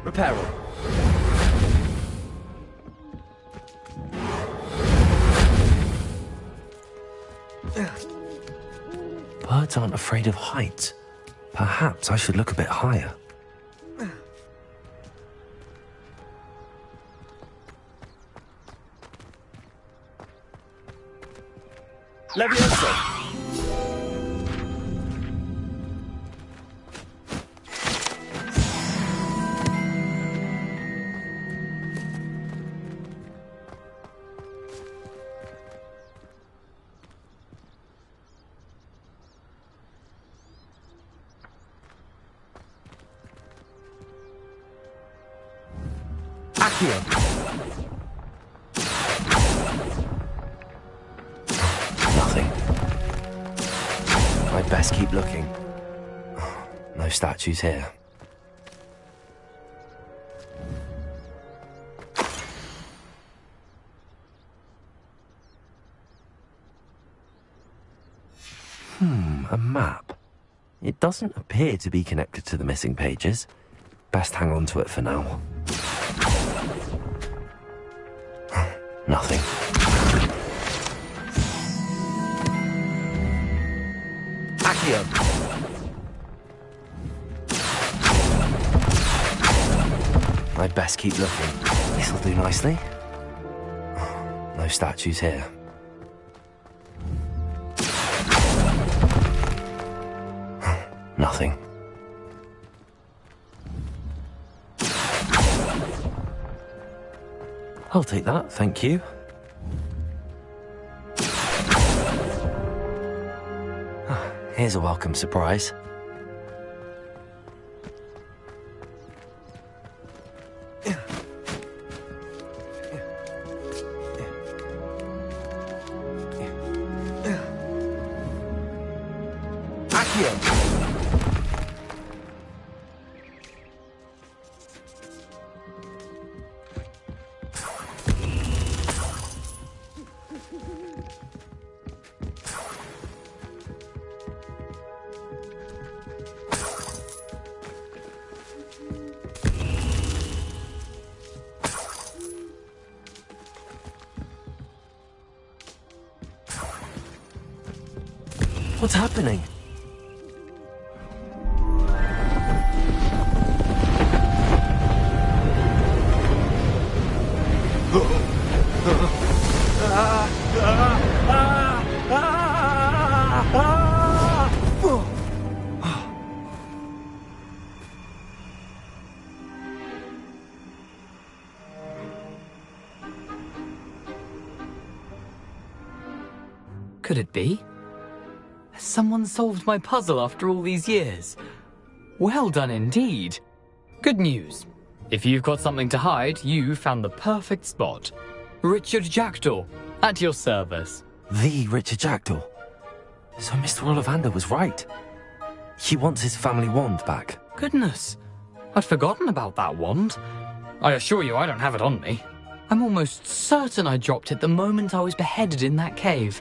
Reparo. Birds aren't afraid of heights. Perhaps I should look a bit higher. Levioso. Nothing. I'd best keep looking. No statues here. A map. It doesn't appear to be connected to the missing pages. Best hang on to it for now. Nothing. Accio! I'd best keep looking. This'll do nicely. No statues here. Nothing. I'll take that, thank you. Here's a welcome surprise. What's happening? Could it be? Has someone solved my puzzle after all these years? Well done indeed. Good news. If you've got something to hide, you found the perfect spot. Richard Jackdaw, at your service. The Richard Jackdaw? So Mr. Ollivander was right. He wants his family wand back. Goodness, I'd forgotten about that wand. I assure you I don't have it on me. I'm almost certain I dropped it the moment I was beheaded in that cave.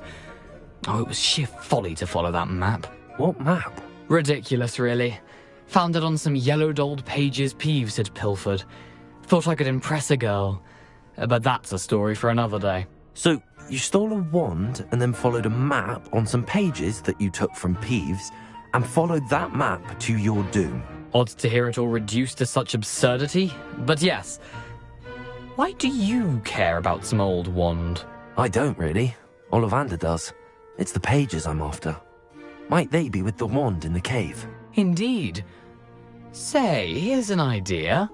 Oh, it was sheer folly to follow that map. What map? Ridiculous, really. Found it on some yellowed old pages Peeves had pilfered. Thought I could impress a girl. But that's a story for another day. So, you stole a wand and then followed a map on some pages that you took from Peeves and followed that map to your doom. Odd to hear it all reduced to such absurdity, but yes. Why do you care about some old wand? I don't, really. Ollivander does. It's the pages I'm after. Might they be with the wand in the cave? Indeed. Say, here's an idea.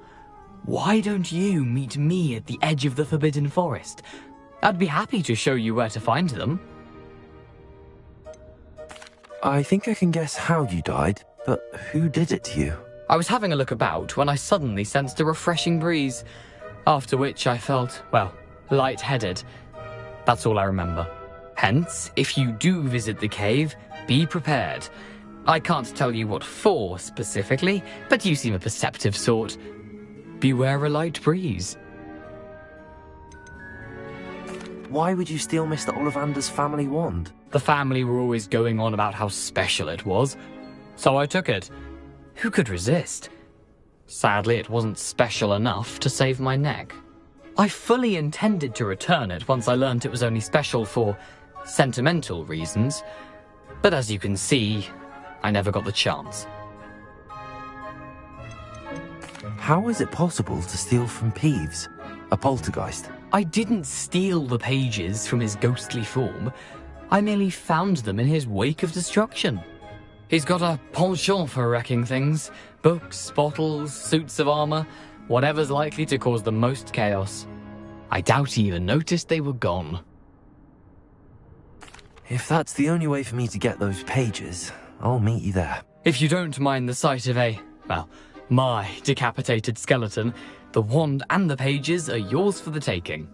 Why don't you meet me at the edge of the Forbidden Forest? I'd be happy to show you where to find them. I think I can guess how you died, but who did it to you? I was having a look about when I suddenly sensed a refreshing breeze, after which I felt, well, lightheaded. That's all I remember. Hence, if you do visit the cave, be prepared. I can't tell you what for specifically, but you seem a perceptive sort. Beware a light breeze. Why would you steal Mr. Ollivander's family wand? The family were always going on about how special it was, so I took it. Who could resist? Sadly, it wasn't special enough to save my neck. I fully intended to return it once I learned it was only special for sentimental reasons, but as you can see, I never got the chance. How is it possible to steal from Peeves, a poltergeist? I didn't steal the pages from his ghostly form. I merely found them in his wake of destruction. He's got a penchant for wrecking things. Books, bottles, suits of armor, whatever's likely to cause the most chaos. I doubt he even noticed they were gone. If that's the only way for me to get those pages, I'll meet you there. If you don't mind the sight of my decapitated skeleton, the wand and the pages are yours for the taking.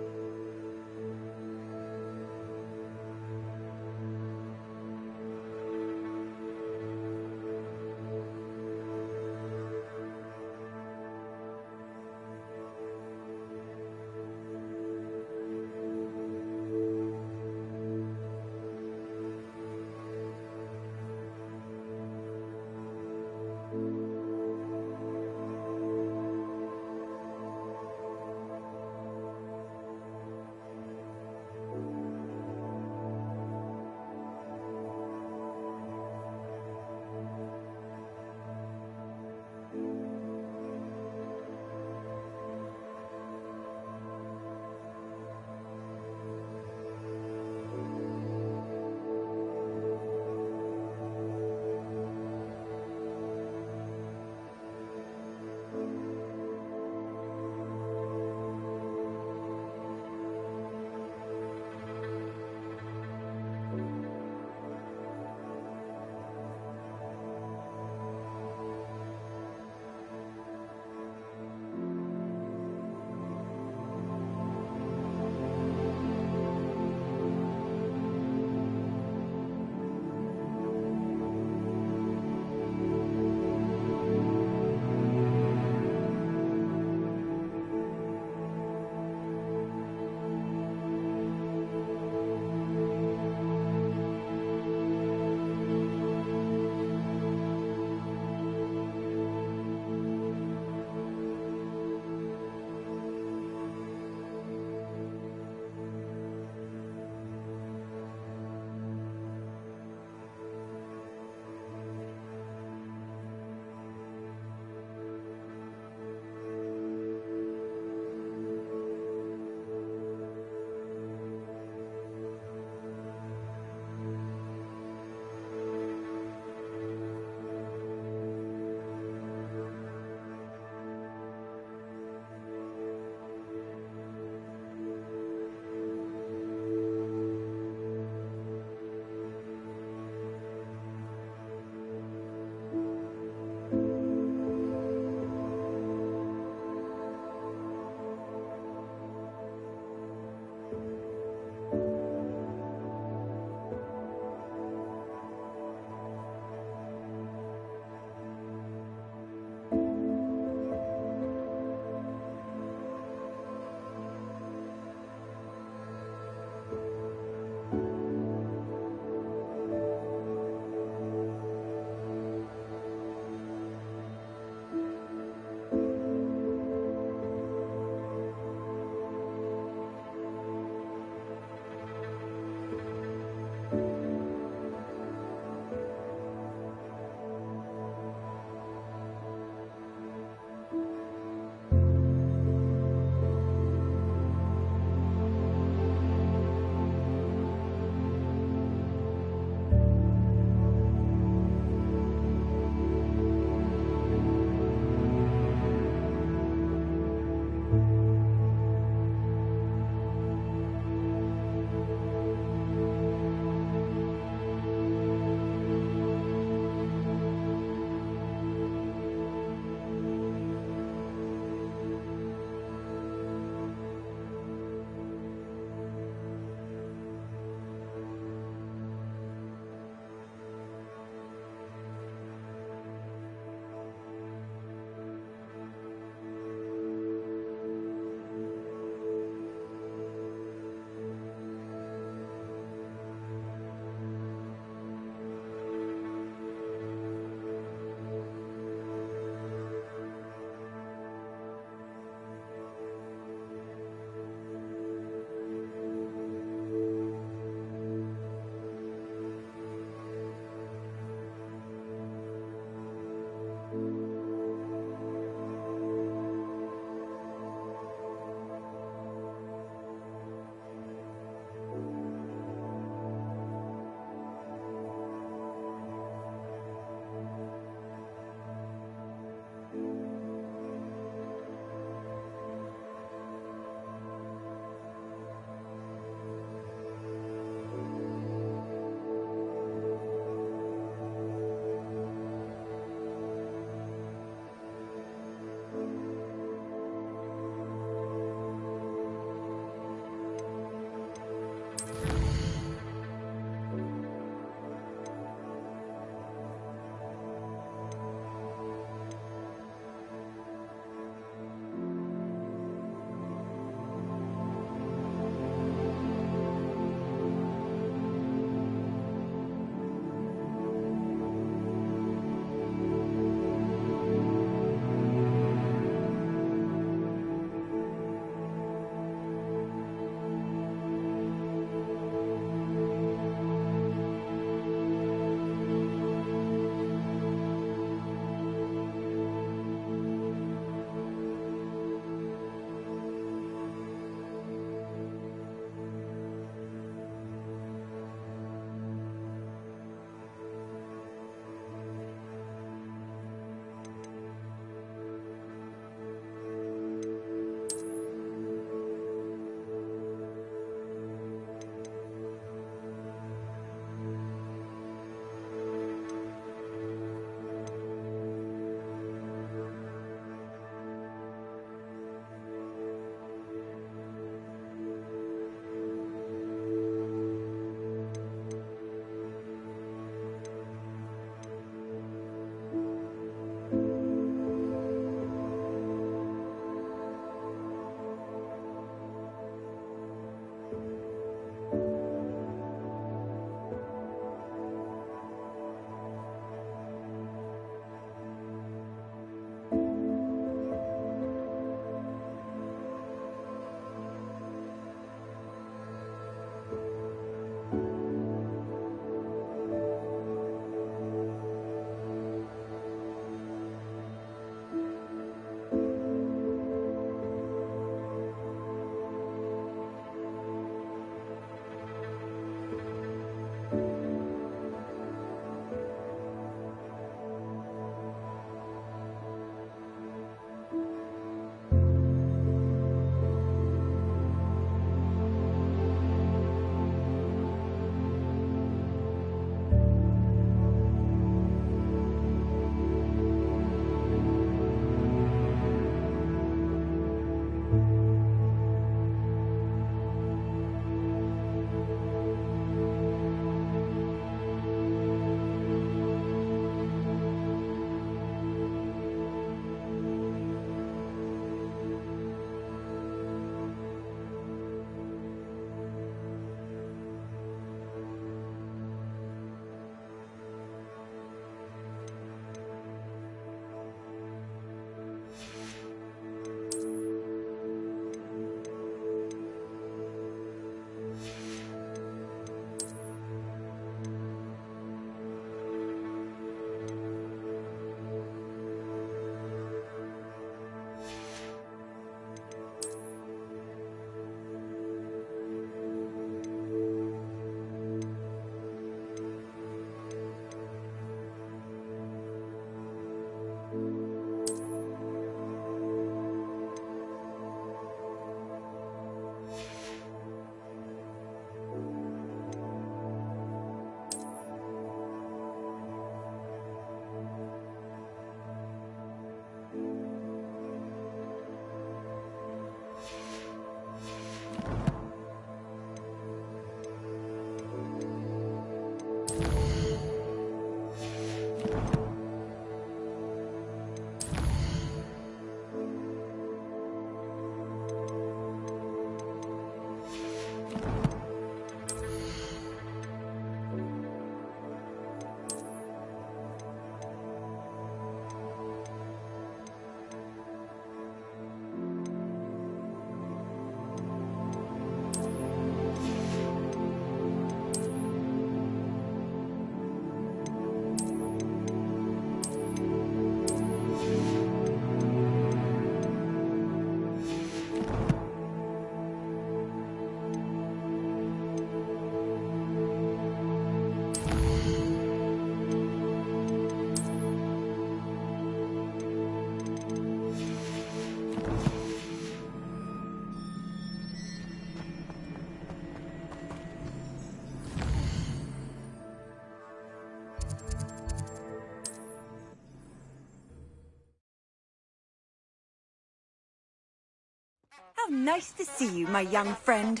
How nice to see you, my young friend.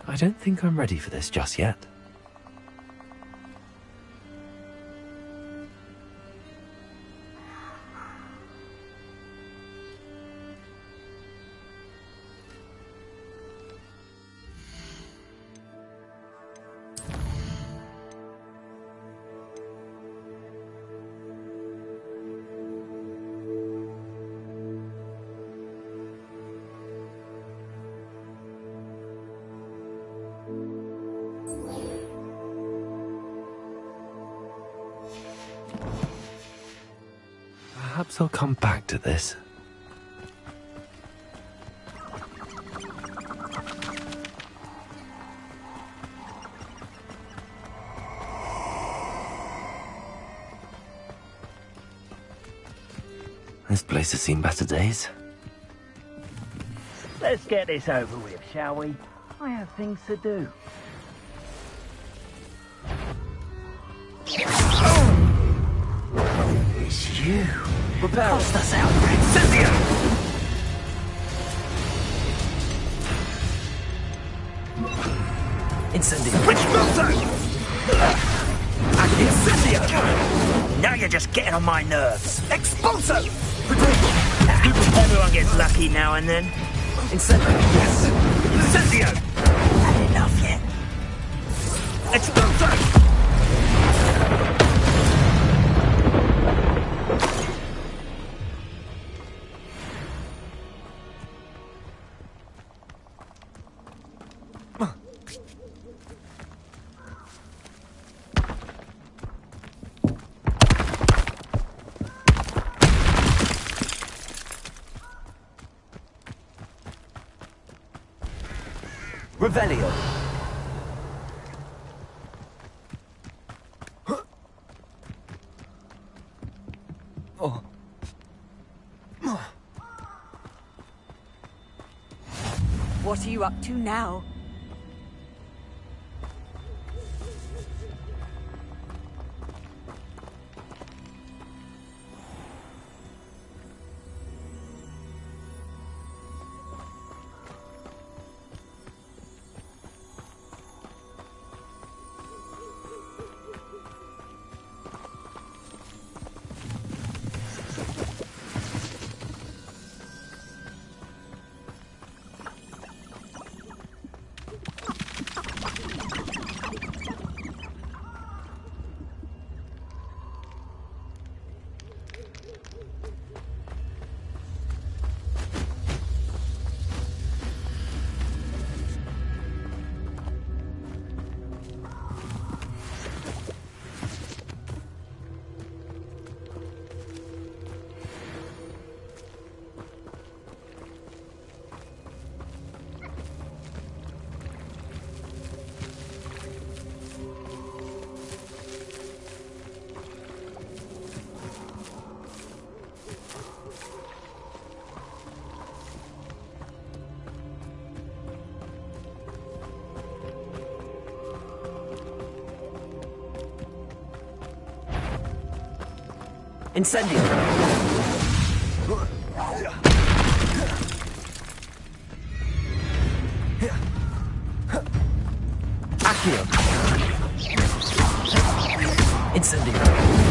I don't think I'm ready for this just yet. Perhaps I'll come back to this. This place has seen better days. Let's get this over with, shall we? I have things to do. It's you. Prepare us out. Incendio! Incendio. Expulso! Incendio! Now you're just getting on my nerves. Expulso! Everyone gets lucky now and then. Incendio. Yes. Incendio! Had enough yet. Expulso! Revelio. What are you up to now? Incendio! Accio! Incendio!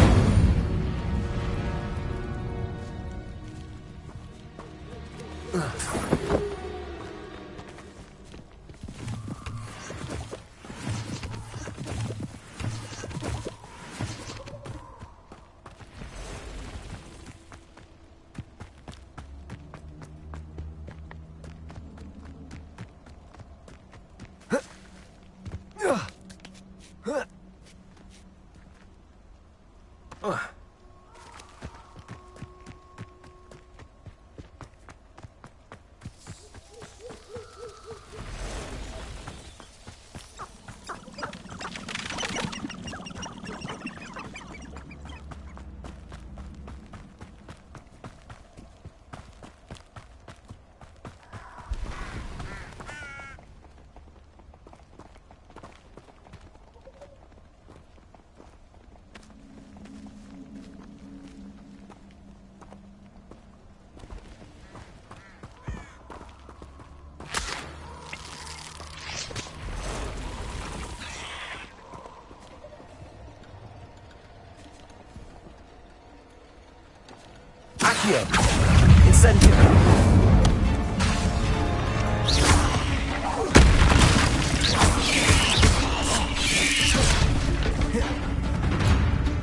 Accio! Incendio!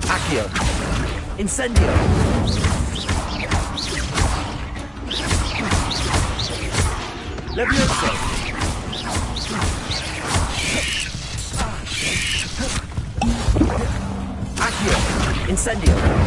Accio! Incendio! Levioso! Accio! Incendio!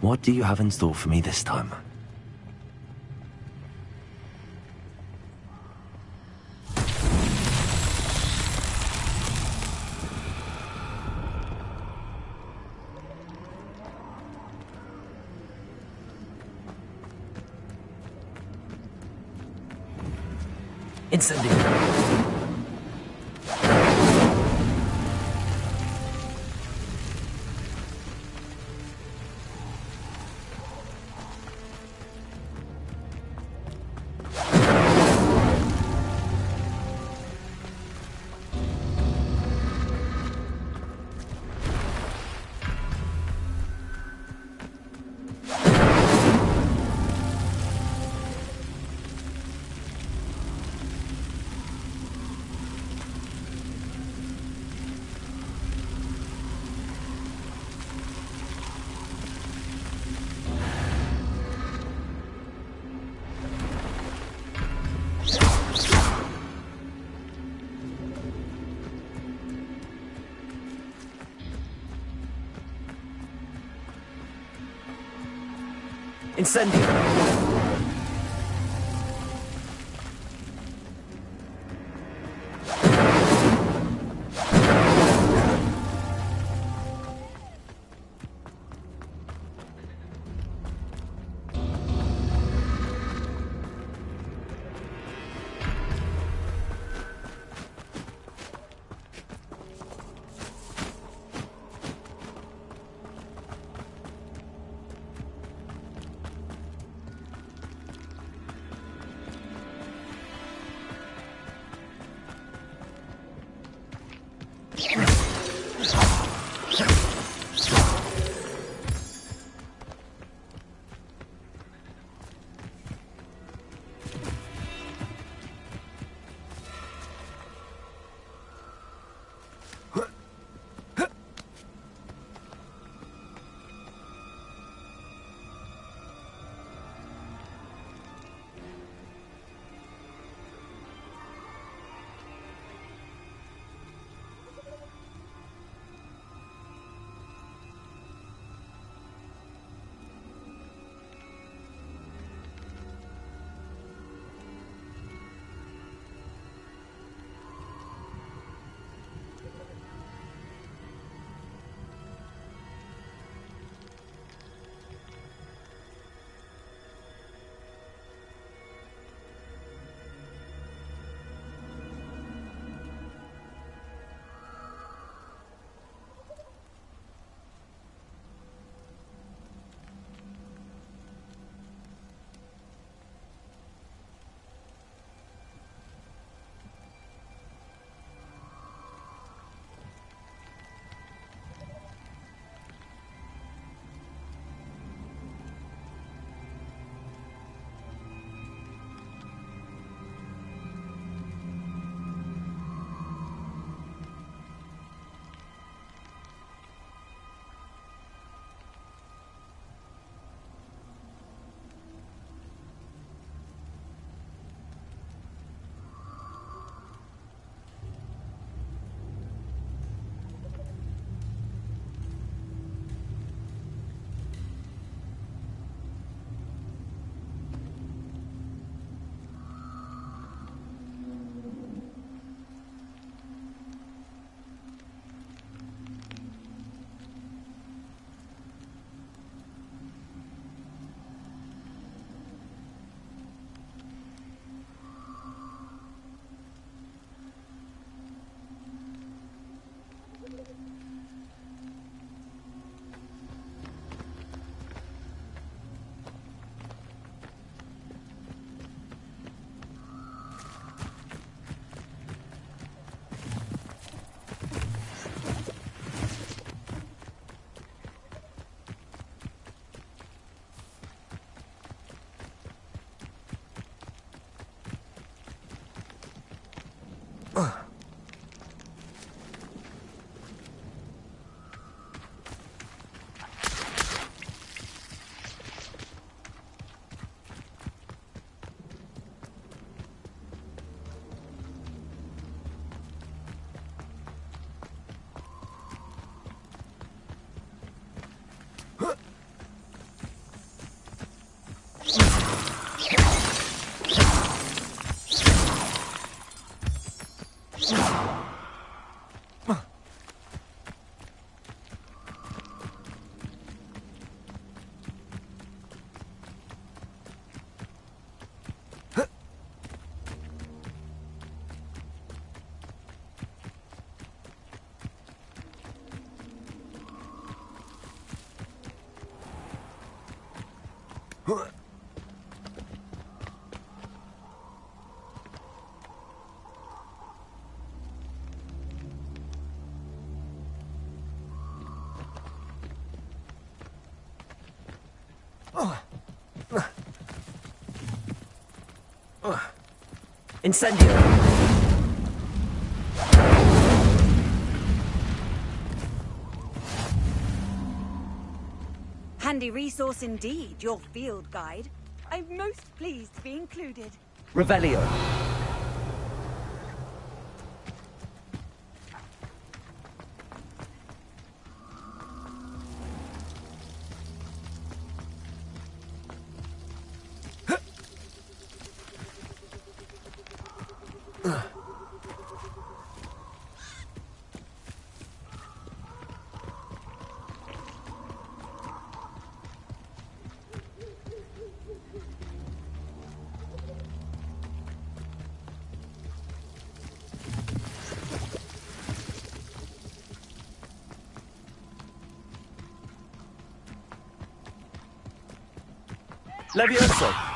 What do you have in store for me this time? Incendio! Incendio! Incendio! Handy resource indeed, your field guide. I'm most pleased to be included. Revelio. Levioso!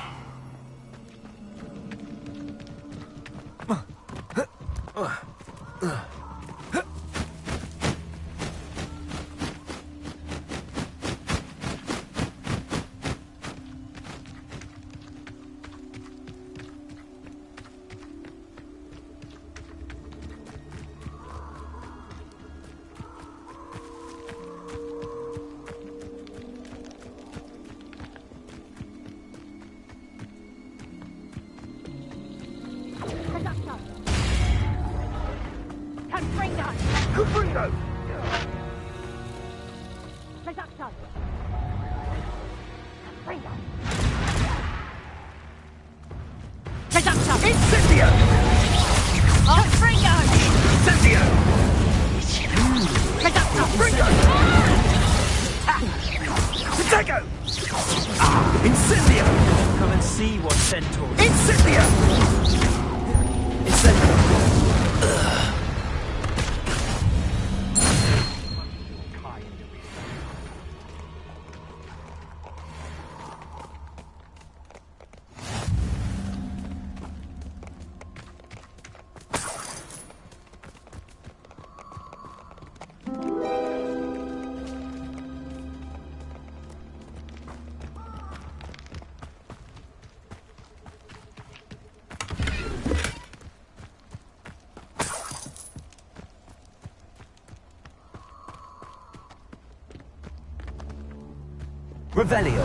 Revelio.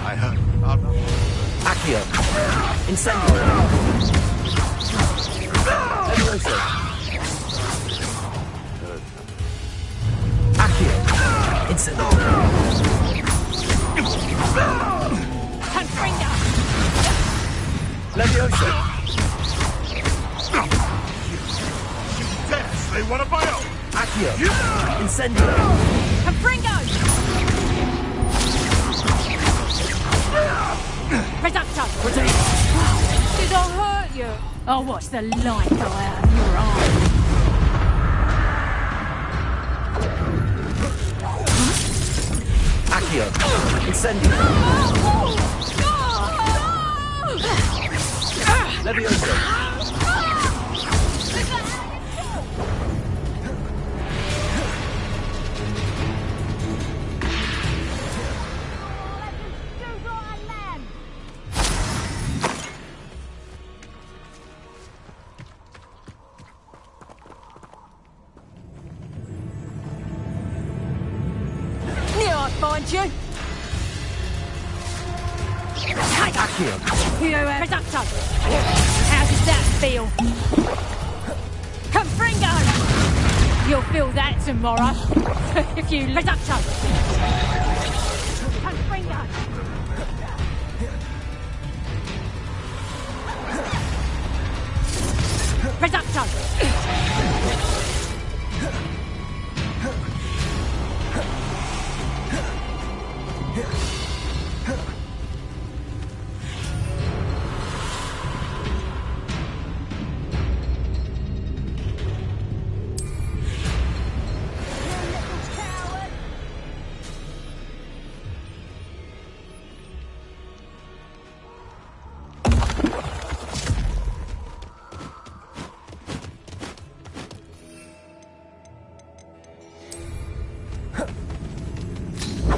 I heard. Accio. Incendio. Levioso. Accio. Incendio. Confringo! Levioso. They want a bio! Accio. Incendio. Confringo! Reducto! Did I hurt you? I'll watch the light go out of your eye. Accio. Incendio. Levioso. Find you. Accio. Reducto. How does that feel? Confringo. You'll feel that tomorrow. If you Reducto. Confringo. Reducto.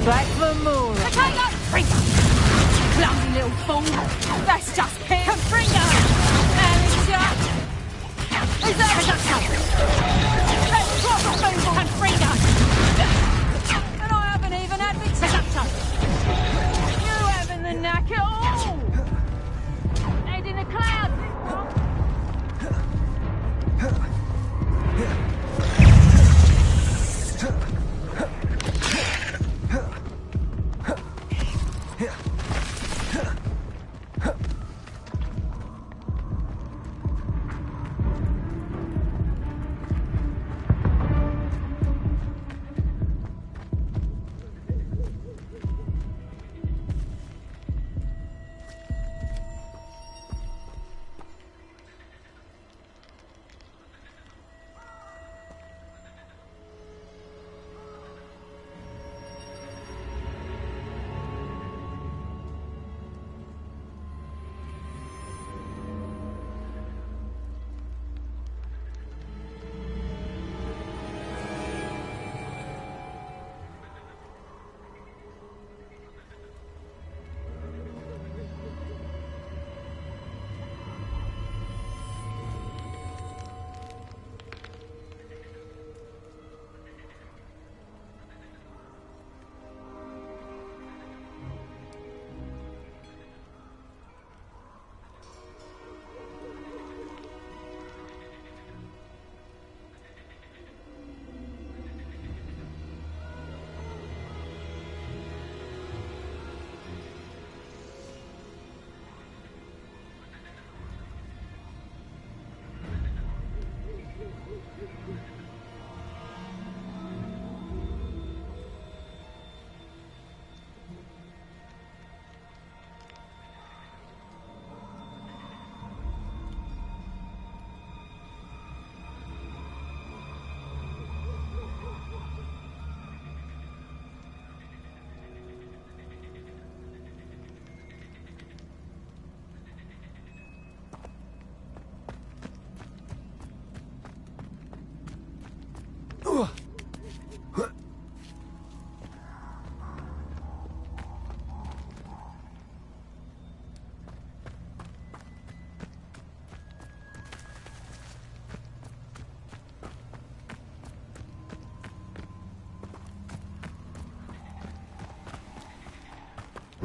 Back for more. Potato! Fringo! Clumsy little fool! That's just him! Confringo! Amateur! Is that Reducto? Let's cross the people! Confringo! And I haven't even had the Reducto! You haven't the knack at all! Head in the clouds!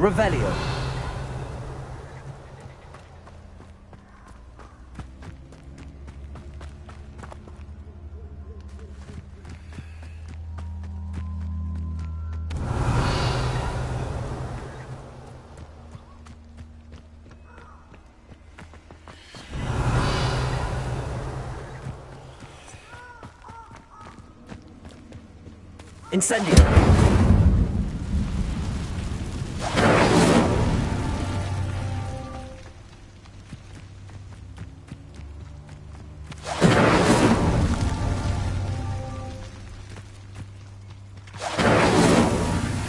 Revelio. Incendio!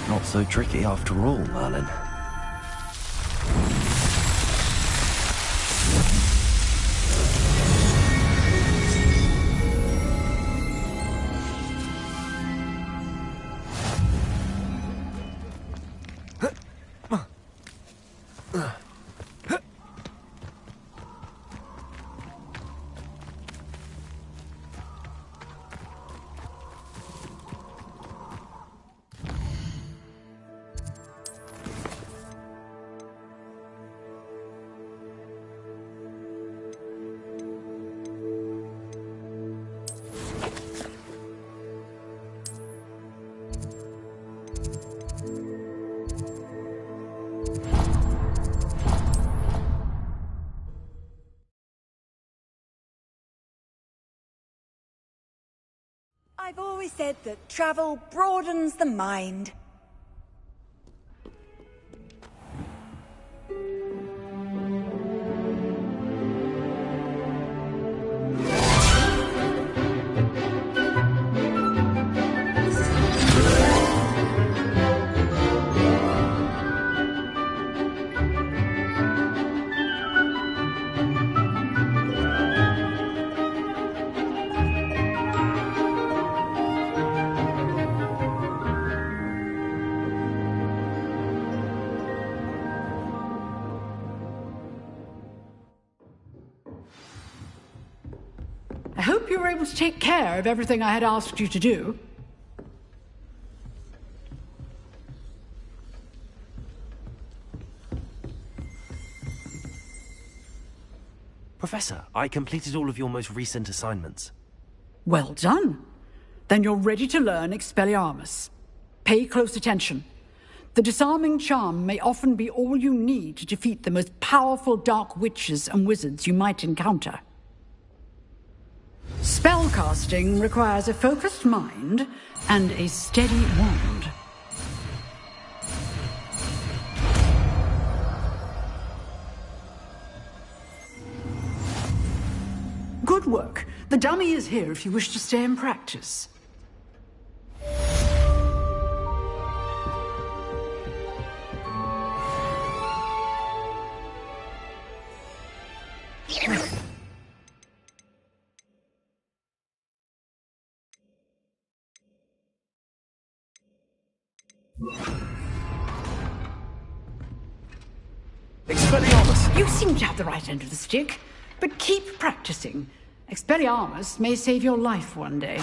Not so tricky after all, Merlin. I've always said that travel broadens the mind. I hope you were able to take care of everything I had asked you to do. Professor, I completed all of your most recent assignments. Well done. Then you're ready to learn Expelliarmus. Pay close attention. The disarming charm may often be all you need to defeat the most powerful dark witches and wizards you might encounter. Spellcasting requires a focused mind and a steady wand. Good work. The dummy is here if you wish to stay and practice. Expelliarmus! You seem to have the right end of the stick, but keep practicing. Expelliarmus may save your life one day.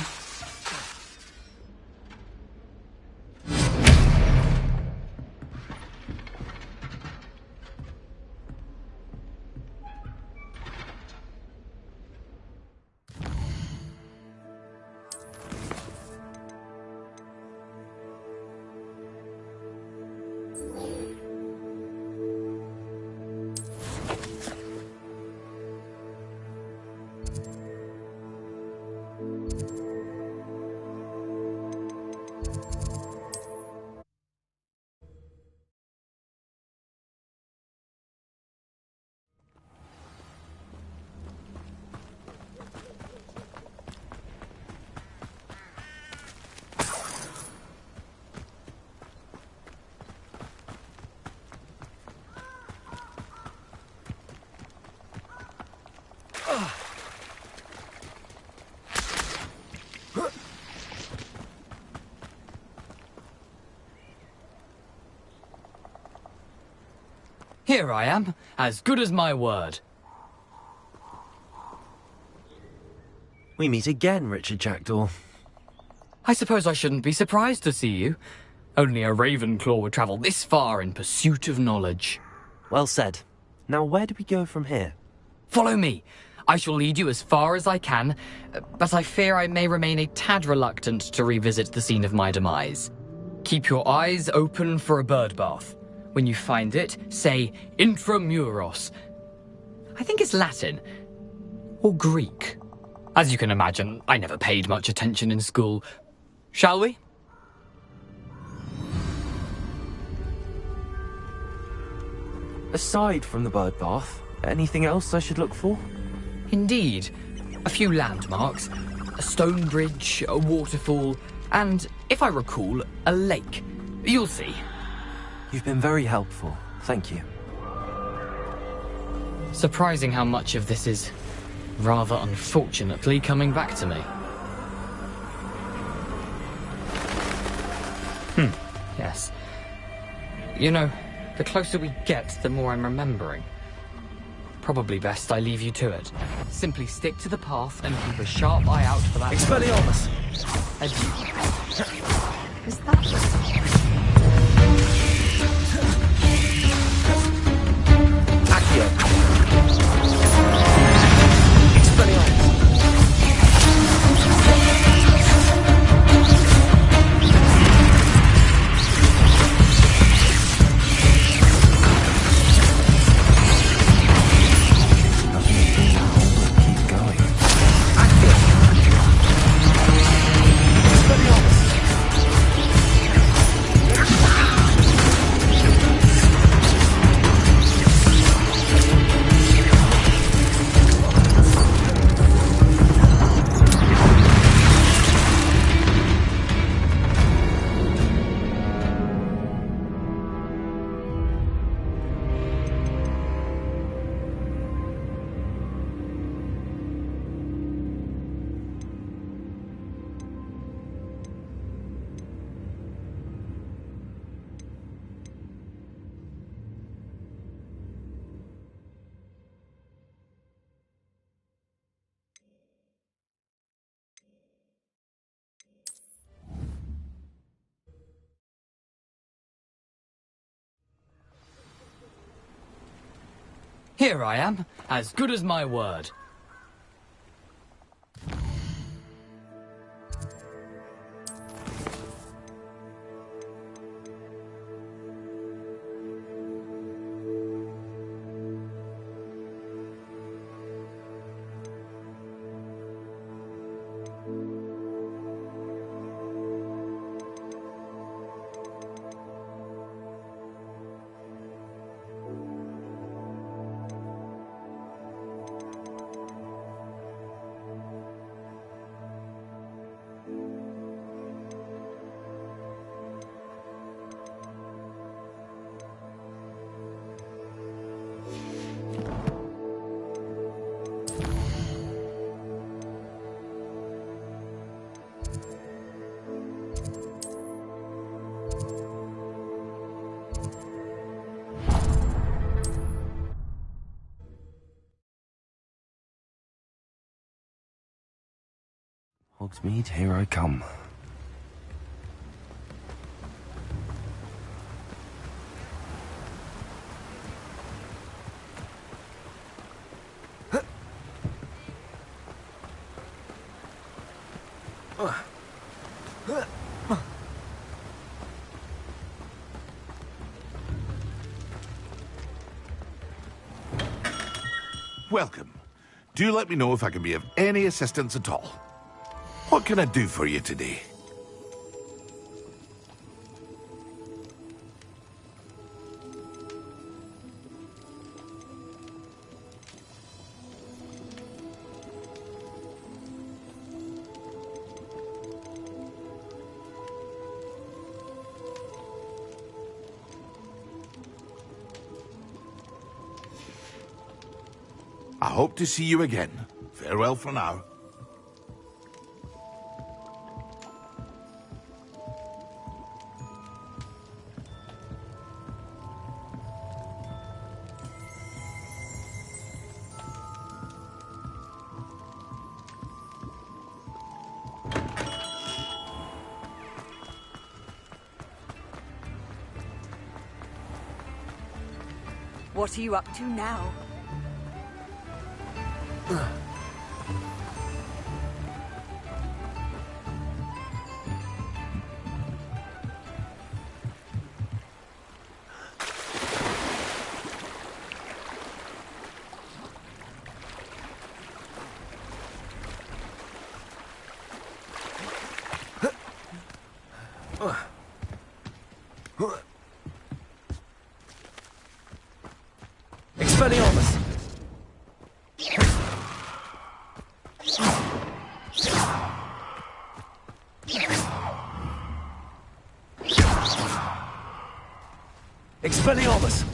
Here I am, as good as my word. We meet again, Richard Jackdaw. I suppose I shouldn't be surprised to see you. Only a Ravenclaw would travel this far in pursuit of knowledge. Well said. Now where do we go from here? Follow me. I shall lead you as far as I can, but I fear I may remain a tad reluctant to revisit the scene of my demise. Keep your eyes open for a bird bath. When you find it, say intramuros. I think it's Latin. Or Greek. As you can imagine, I never paid much attention in school. Shall we? Aside from the bird bath, anything else I should look for? Indeed. A few landmarks, a stone bridge, a waterfall, and, if I recall, a lake. You'll see. You've been very helpful. Thank you. Surprising how much of this is, rather unfortunately, coming back to me. Yes. You know, the closer we get, the more I'm remembering. Probably best I leave you to it. Simply stick to the path and keep a sharp eye out for that... Expelliarmus! Adieu. Is that... Here I am, as good as my word. Hogsmeade, here I come. Welcome. Do let me know if I can be of any assistance at all. What can I do for you today? I hope to see you again. Farewell for now. What are you up to now? Expelliarmus! Expelliarmus!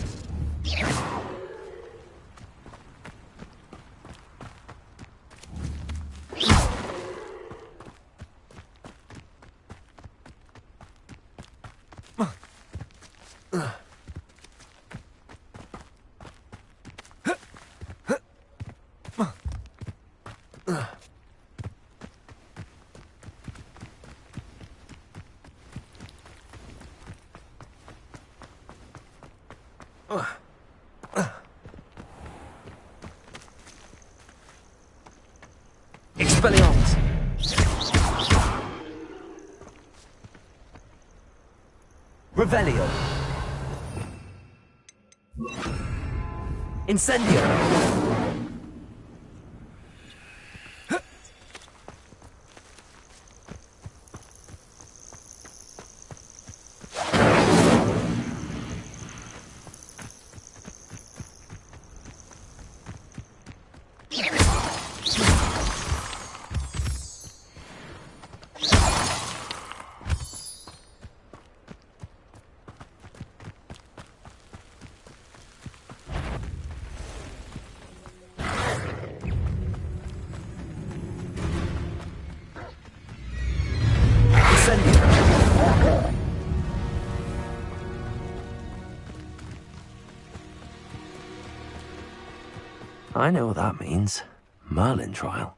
Expelliarmus! Revelio! Incendio! I know what that means. Merlin trial.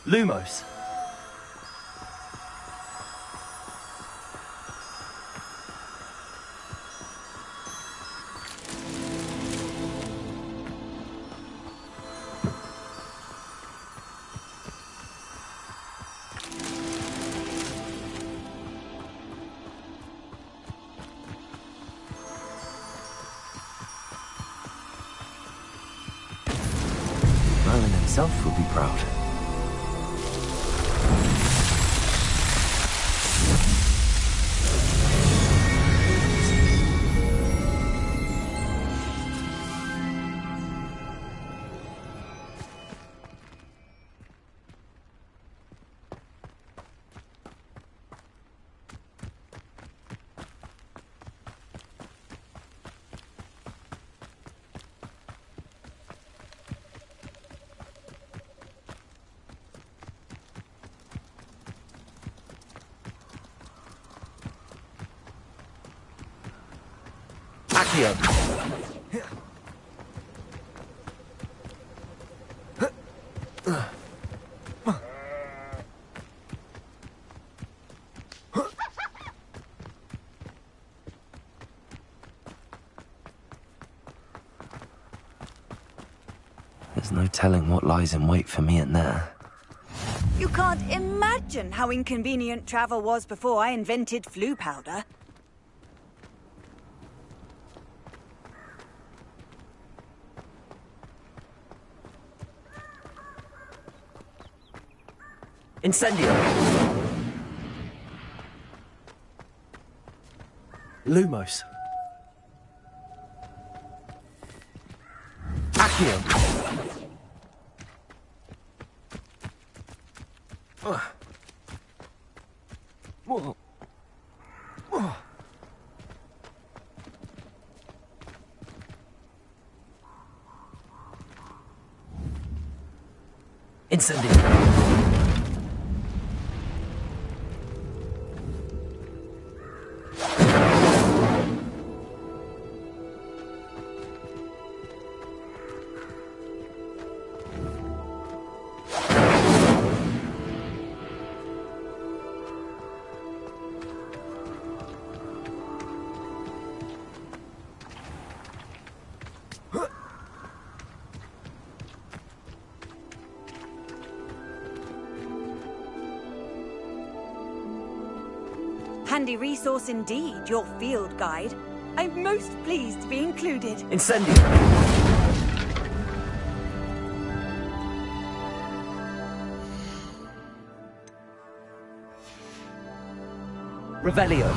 Lumos. Merlin himself would be proud. Accio. There's no telling what lies in wait for me in there. You can't imagine how inconvenient travel was before I invented flu powder. Incendio. Lumos. Accio. Incendio. Handy resource indeed, your field guide. I'm most pleased to be included. Incendio. Revelio.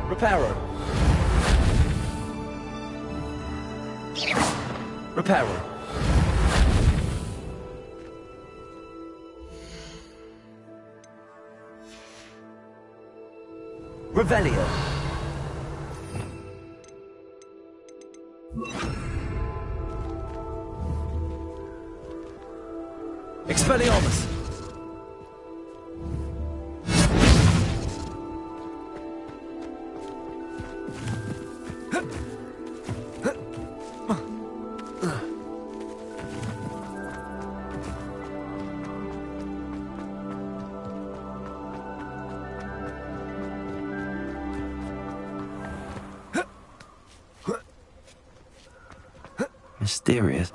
Reparo. Reparo. Revelio. Expelliarmus. Mysterious.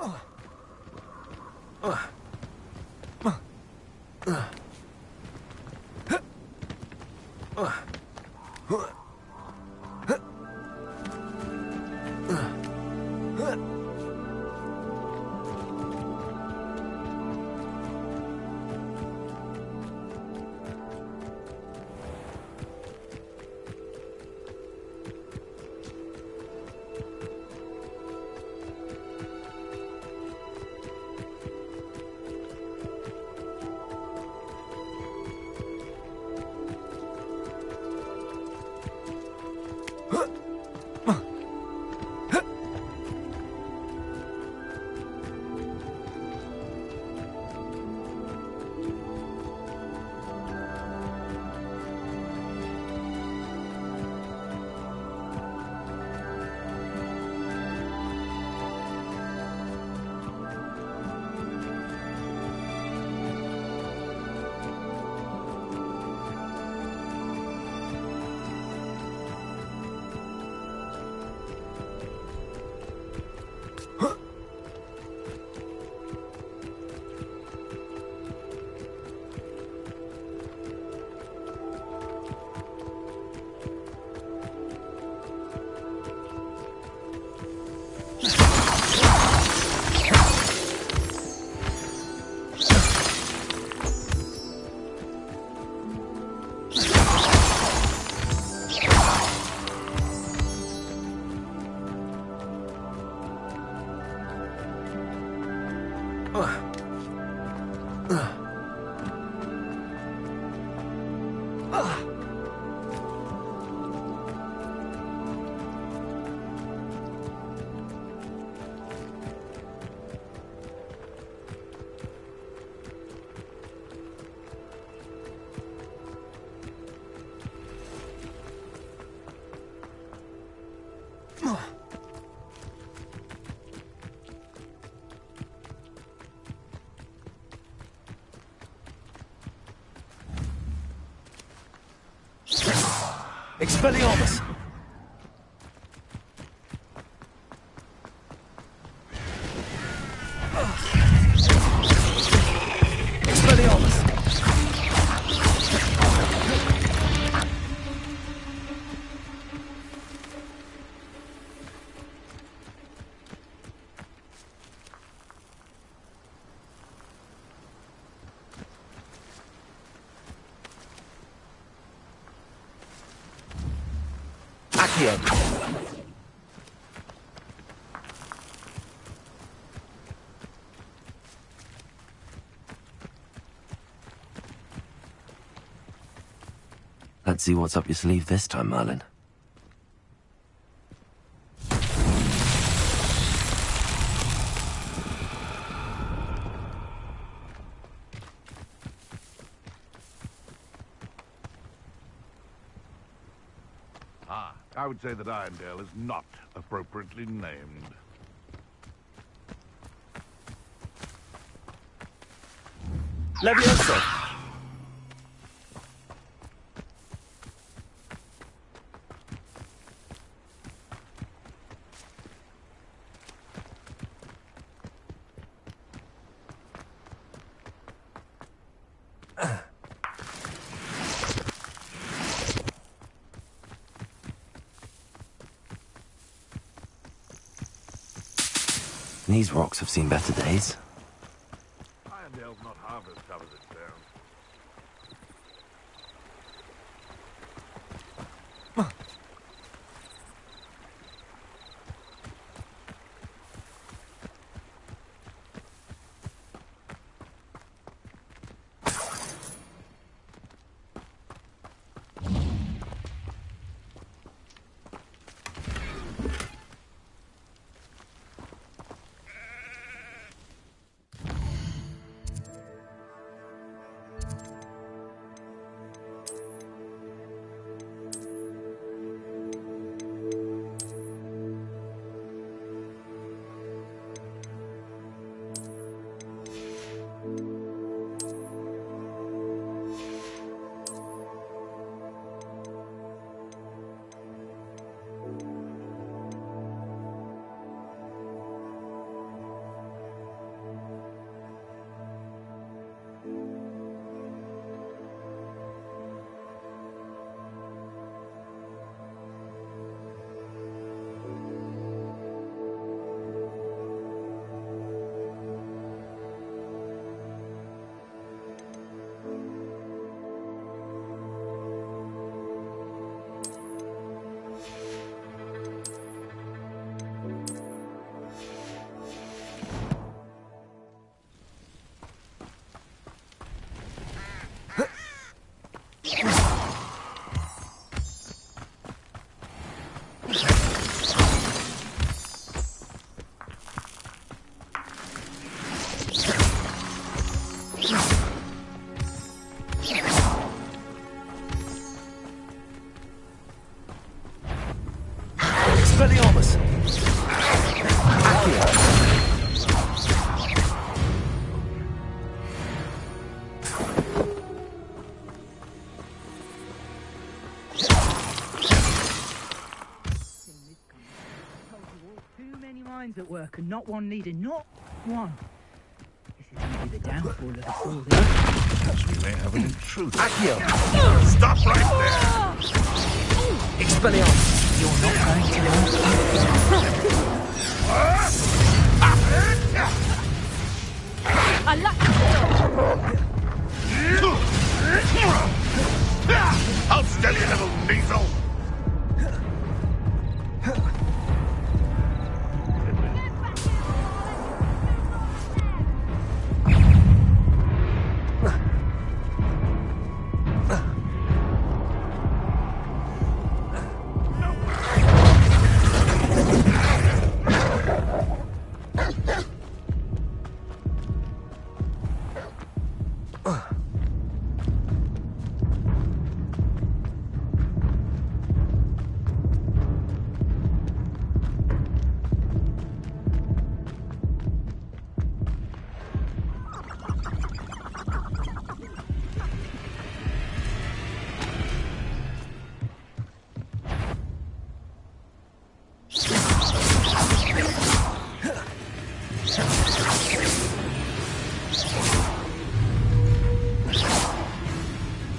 Expelliarmus. Expelliarmus. Accio. Let's see what's up your sleeve this time, Merlin. I would say that Irondale is not appropriately named. Leviosa! These rocks have seen better days. Irondale's not half as tough as it sounds. Expelliarmus! Too many minds at work and not one needed, not one. This is going to be the downfall of the sword. Perhaps we may have an intruder. Accio! Stop right there! Expelliarmus! You're not going to I like I'll steal you, little weasel!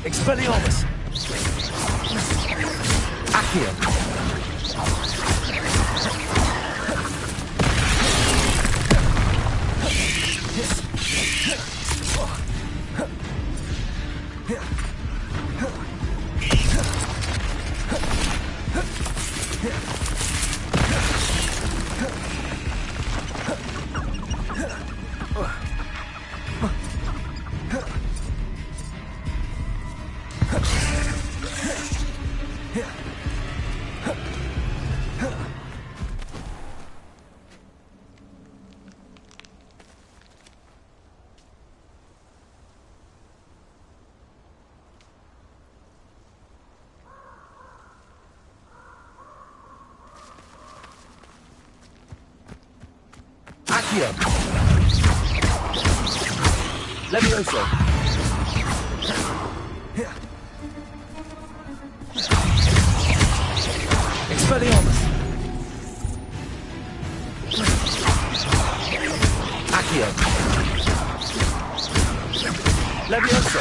Expelliarmus! Accio! Accio. Levioso. Expelliarmus. Accio. Levioso.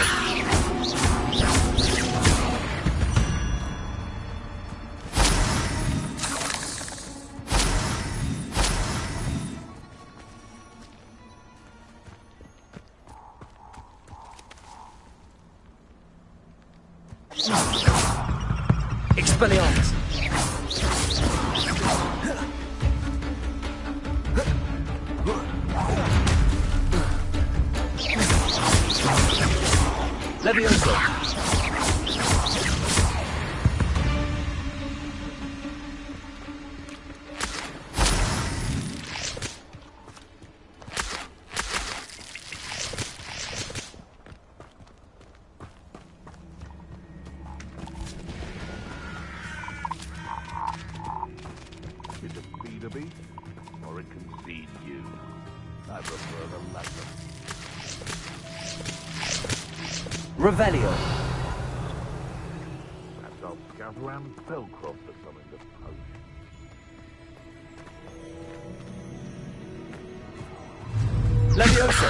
Expelliarmus. Levioso. It can feed a beast, or it can feed you. I prefer the latter. Revelio. Perhaps I'll scout around Spellcroft for something to poach. Levioso.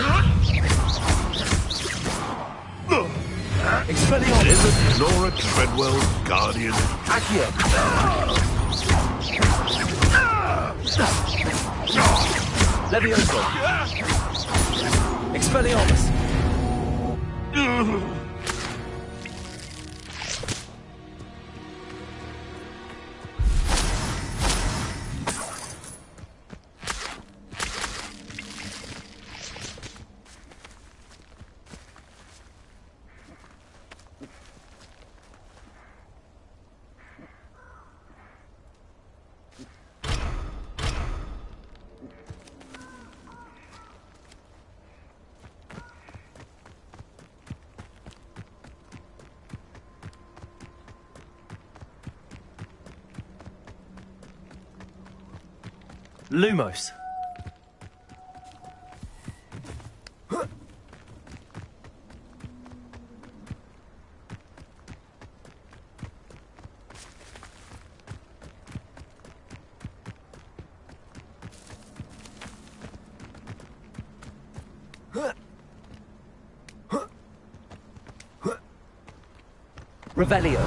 Expelliarmus. Isn't Nora Treadwell's guardian? Accio. Levioso. Expelliarmus. Lumos. Revelio.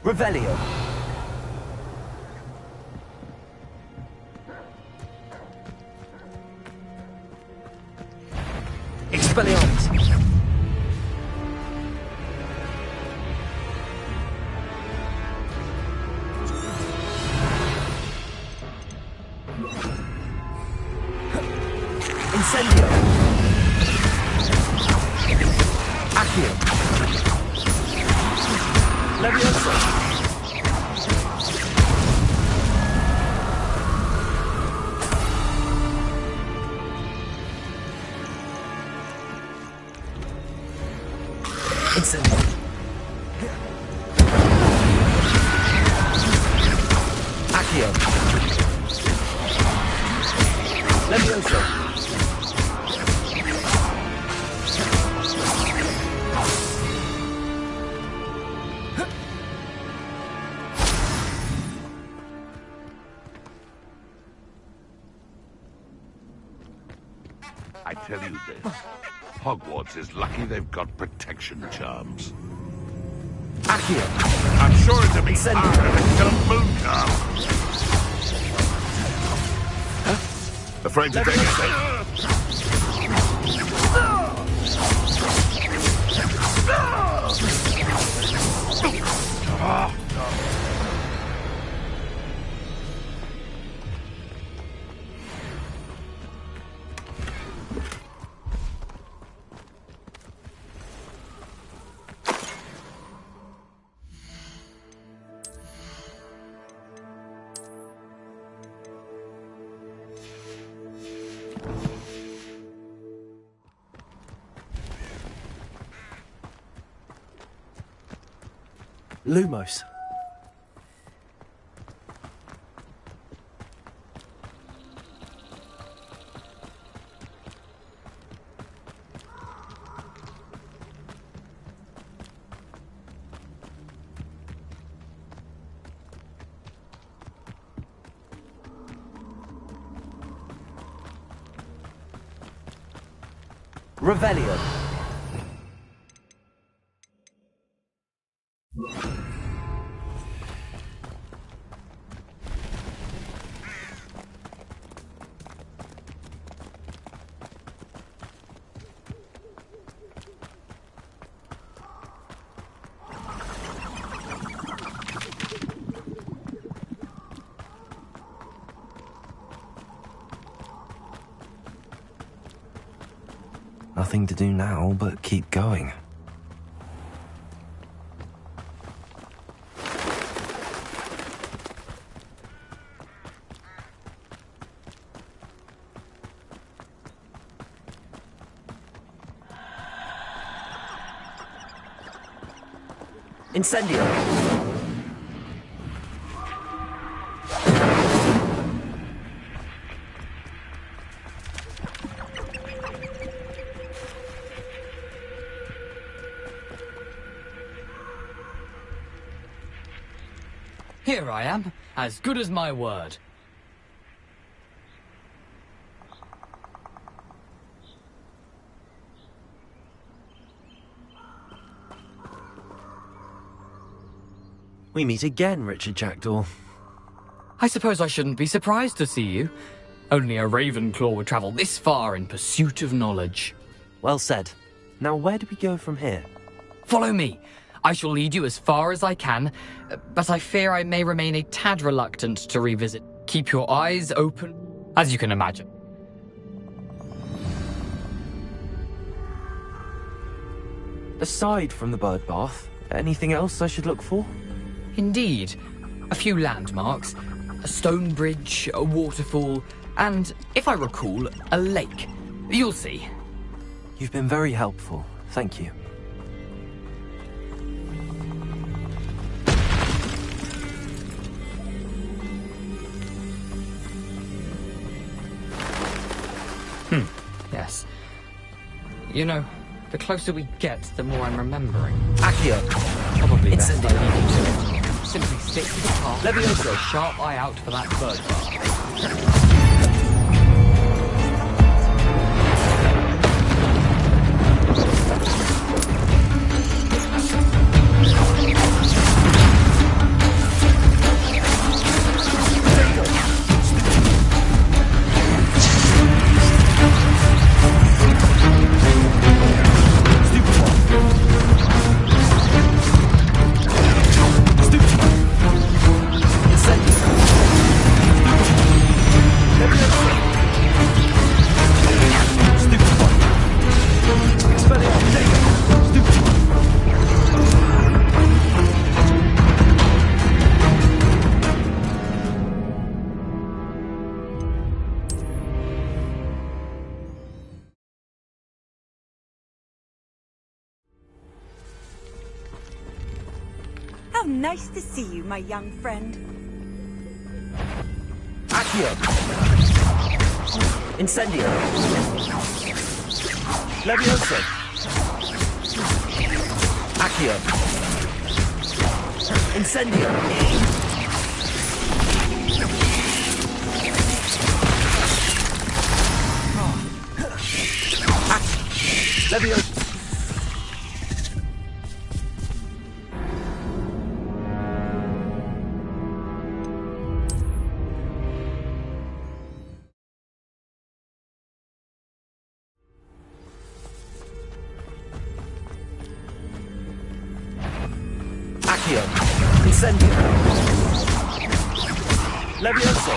Revelio. Expelliarmus. Incendio. Accio. Levioso. Incendio. Accio. Levioso. I tell you this. Hogwarts is lucky they've got protection charms. Accio. I'm sure it's a bit harder to kill a moon calf. afraid to take it. Lumos. Revelio. Nothing to do now but keep going. Incendio. Here I am, as good as my word. We meet again, Richard Jackdaw. I suppose I shouldn't be surprised to see you. Only a Ravenclaw would travel this far in pursuit of knowledge. Well said. Now where do we go from here? Follow me. I shall lead you as far as I can, but I fear I may remain a tad reluctant to revisit. Keep your eyes open, as you can imagine. Aside from the bird bath, anything else I should look for? Indeed. A few landmarks, a stone bridge, a waterfall, and, if I recall, a lake. You'll see. You've been very helpful. Thank you. Yes. You know, the closer we get, the more I'm remembering. Accio. Probably It's best I leave you to it. Simply stick to the path. Let me also a sharp eye out for that bird bath. How nice to see you, my young friend. Accio. Incendio. Levioso. Accio. Incendio. Levioso. Incendio. Levioso.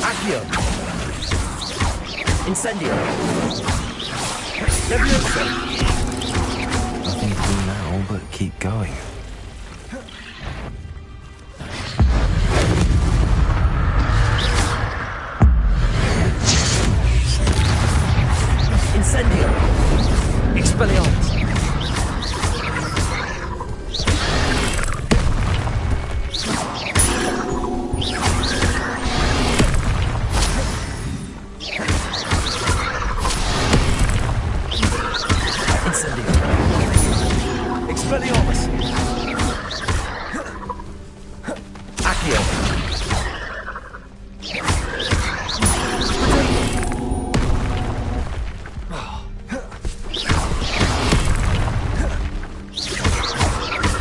Accio. Incendio. Levioso. Nothing to do now but keep going. Incendio. Expelliarmus. Incendio. Expelliarmus. Accio.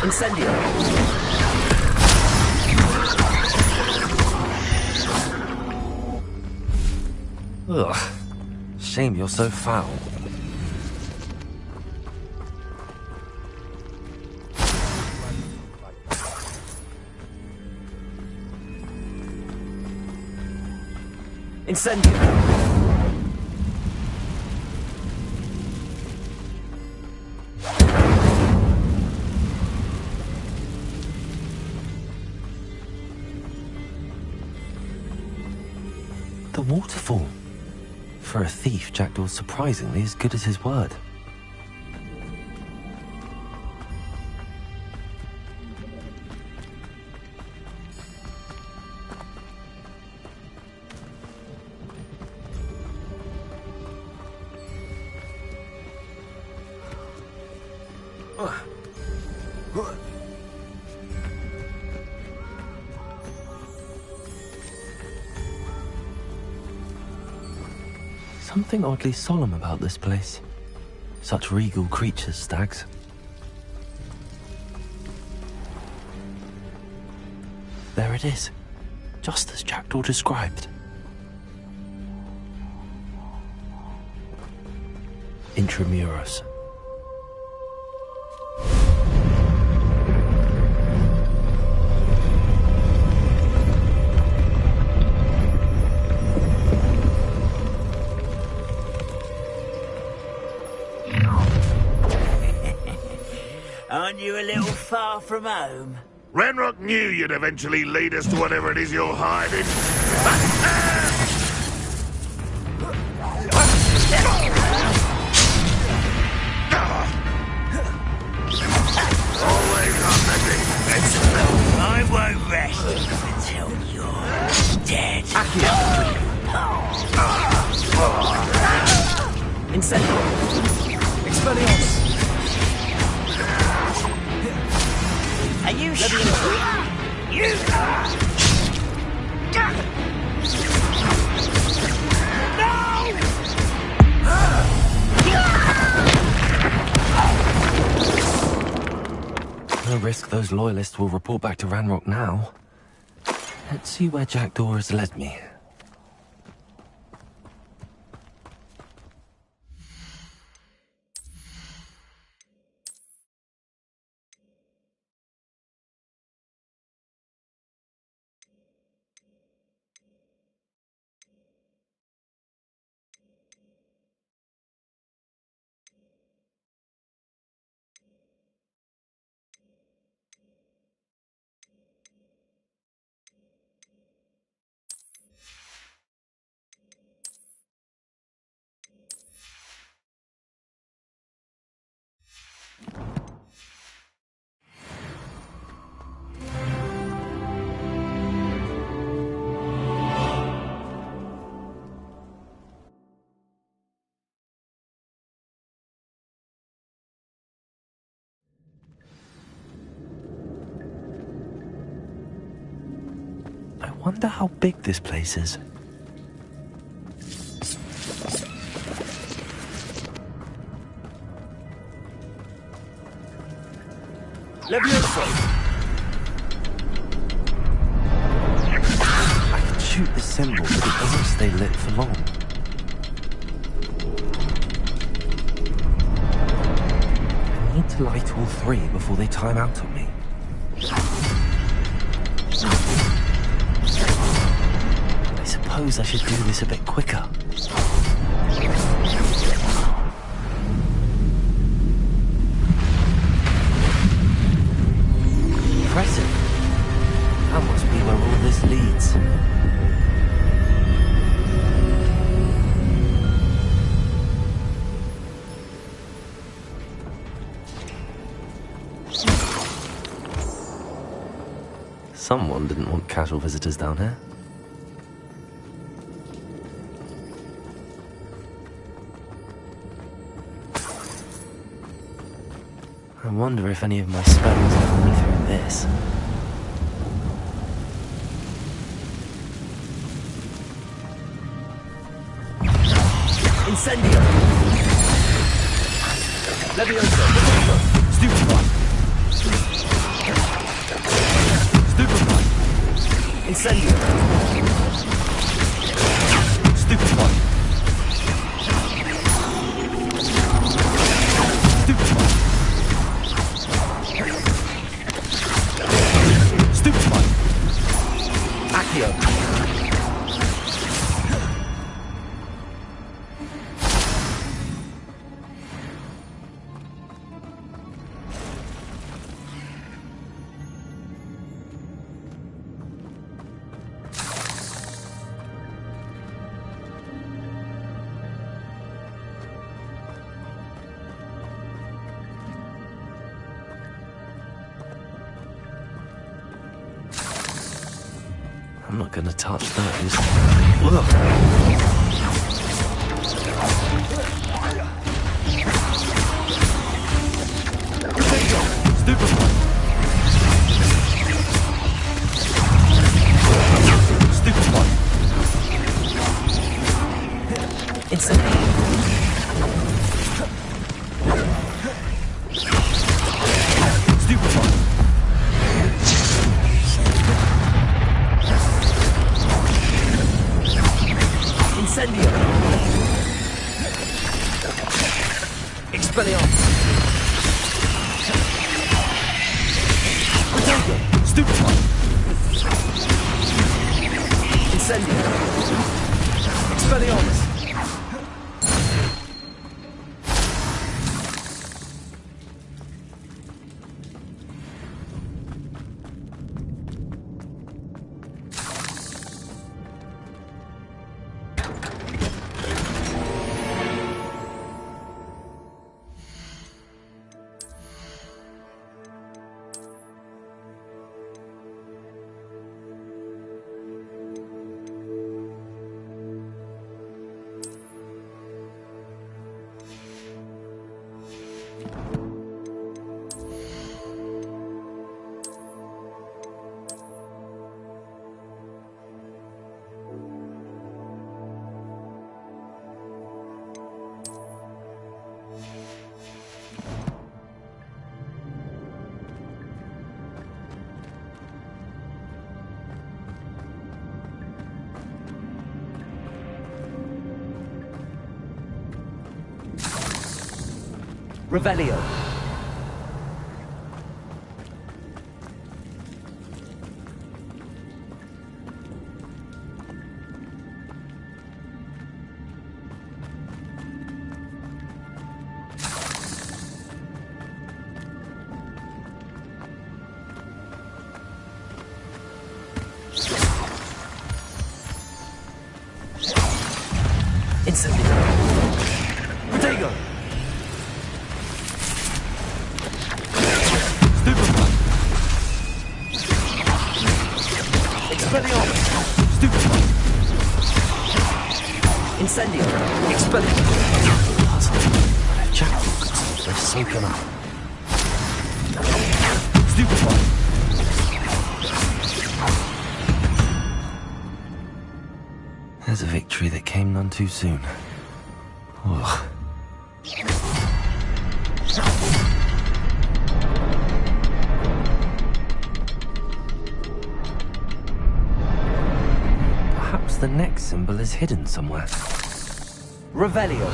Incendio. Ugh. Shame you're so foul. Incendio. The waterfall. For a thief, Jackdaw's surprisingly as good as his word. Something oddly solemn about this place. Such regal creatures, stags. There it is, just as Jackdaw described. Intramuros. Aren't you a little far from home? Ranrock knew you'd eventually lead us to whatever it is you're hiding. Always on the defense. I won't rest until you're dead. Incendio. Expelliarmus. Are you sure? You... No risk those loyalists will report back to Ranrock now. Let's see where Jackdaw has led me. I wonder how big this place is. I can shoot this symbol, but it doesn't stay lit for long. I need to light all three before they time out on me. I suppose I should do this a bit quicker. Impressive. That must be where all this leads. Someone didn't want casual visitors down here. I wonder if any of my spells help me through this. Incendio! Levioso! Stupefy! Stupefy! Incendio! Stupefy! Stupefy! Stupefy! Accio! I'm not gonna touch those. Ugh. Revelio. Incendio. Protego. Stupefy! Incendio! Expelliarmus! Puzzle. But if Jackal could solve this, so can I. Stupefy! There's a victory that came none too soon. Ugh. the next symbol is hidden somewhere. Revelio.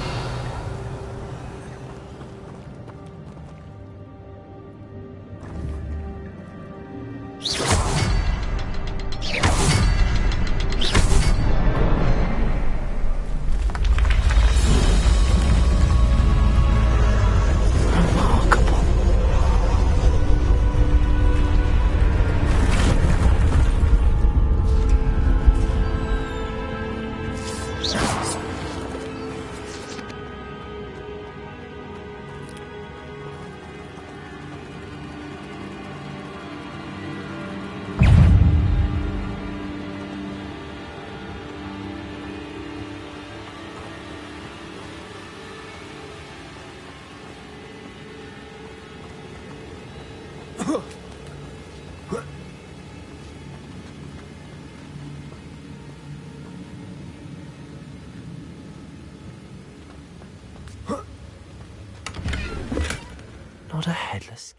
Not a headless...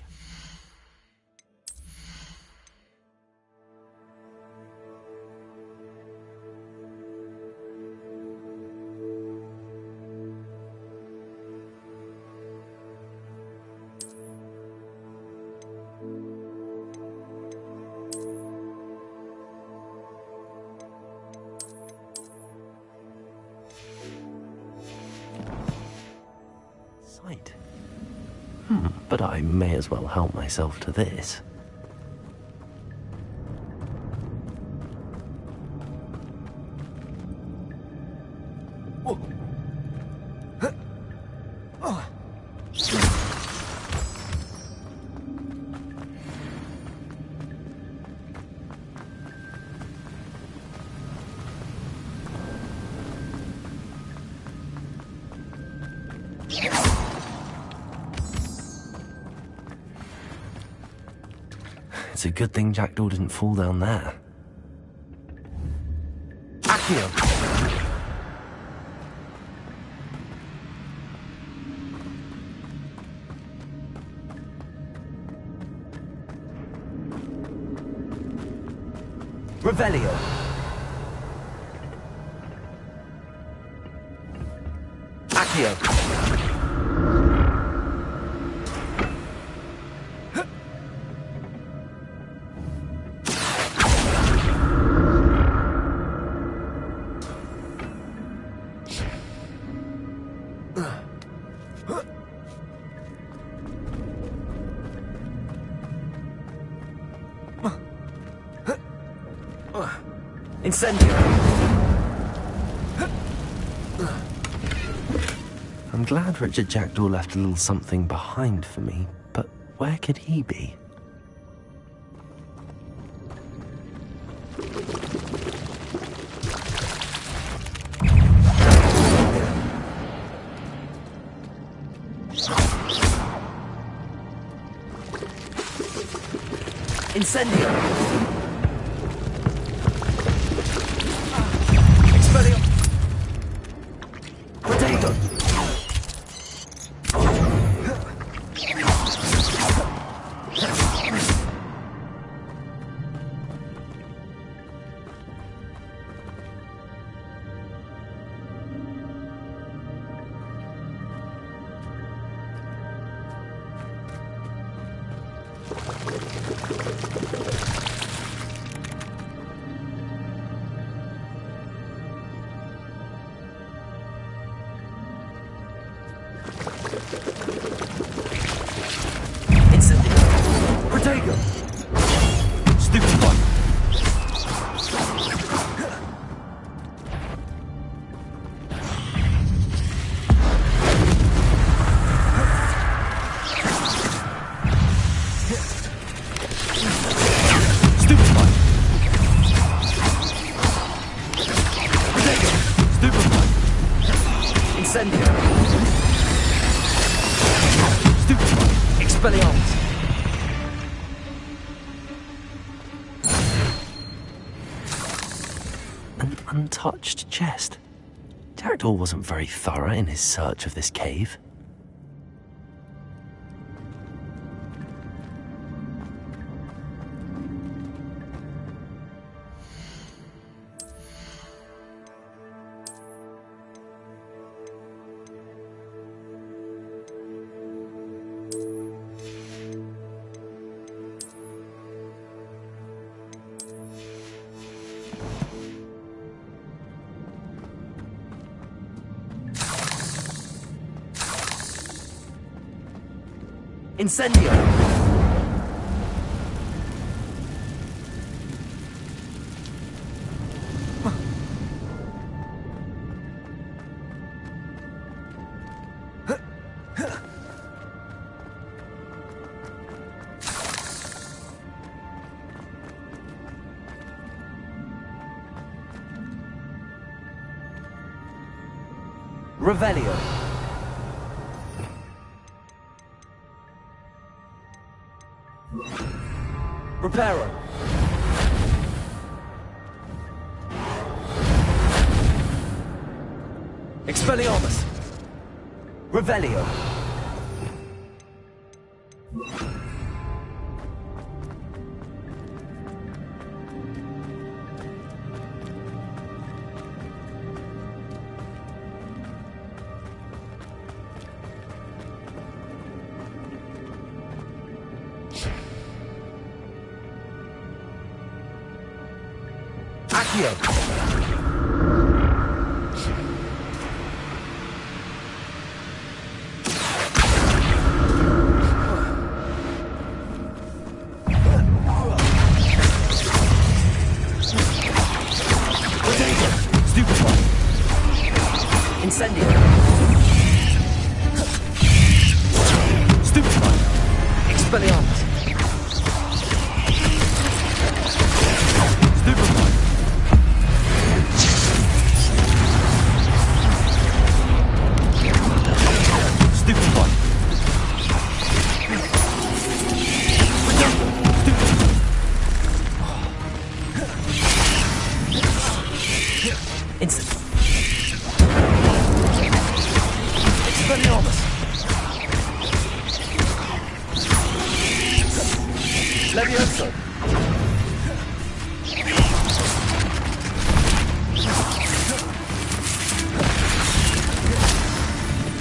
sight. But I may as well help myself to this. It's a good thing Jackdaw didn't fall down there. Accio! Revelio. Accio. Incendio. I'm glad Richard Jackdaw left a little something behind for me, but where could he be? Incendio. An untouched chest. Jackdaw wasn't very thorough in his search of this cave. Incendio! Revelio. Reparo. Expelliarmus. Revelio. Accio. Incendio. Stupefy. Expelliarmus. Stupefy. Stupefy. Expelliarmus. Levioso.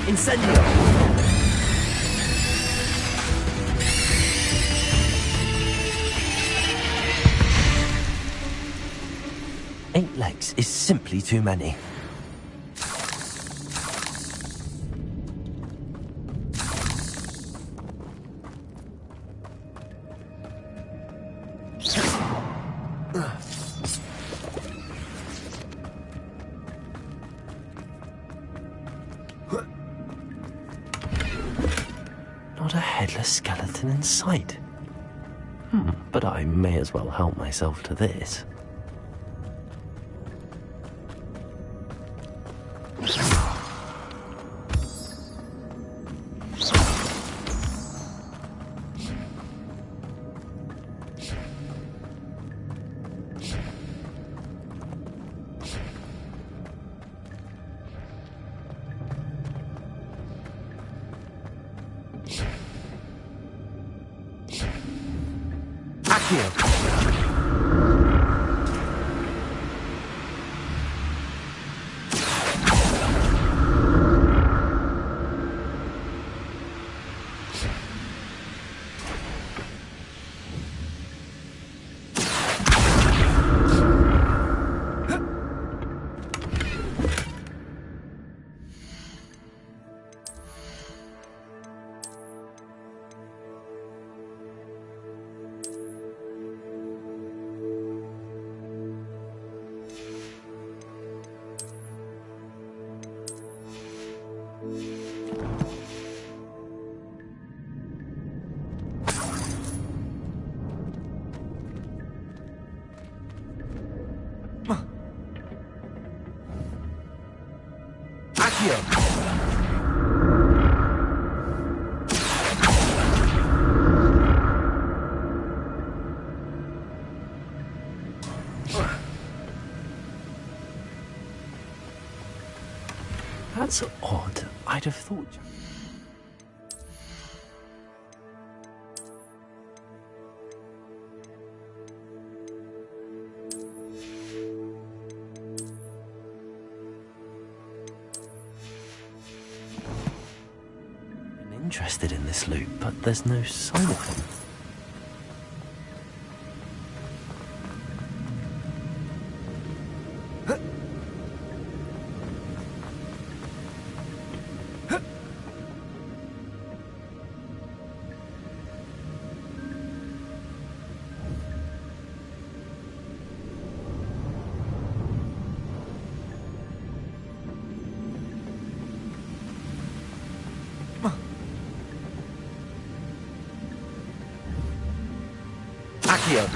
Incendio. Eight legs is simply too many. Not a headless skeleton in sight. But I may as well help myself to this. Accio. Accio. That's odd. I'd have thought... been interested in this loot, but there's no sign of him. Accio.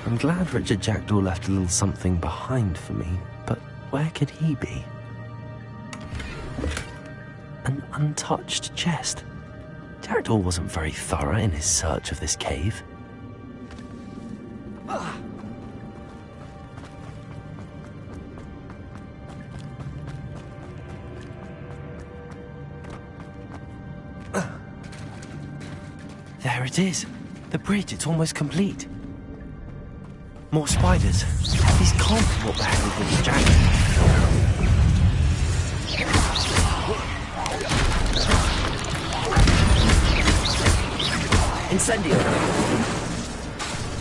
I'm glad Richard Jackdaw left a little something behind for me, but where could he be? An untouched chest. Jackdaw wasn't very thorough in his search of this cave. There it is. The bridge, it's almost complete. More spiders. These can't be what the hell with the jacket. Incendio.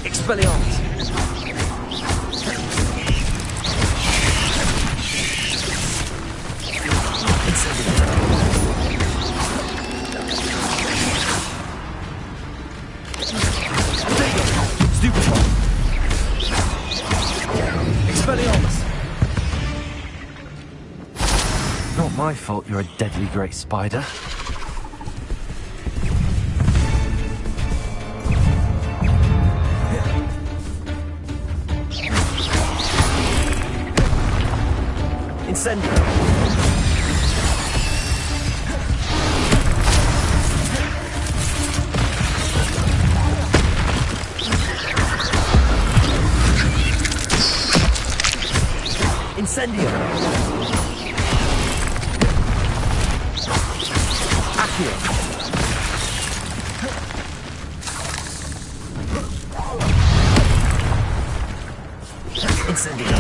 Expelliarmus. Not my fault you're a deadly great spider. Incendio. Incendio. Accio. Incendio.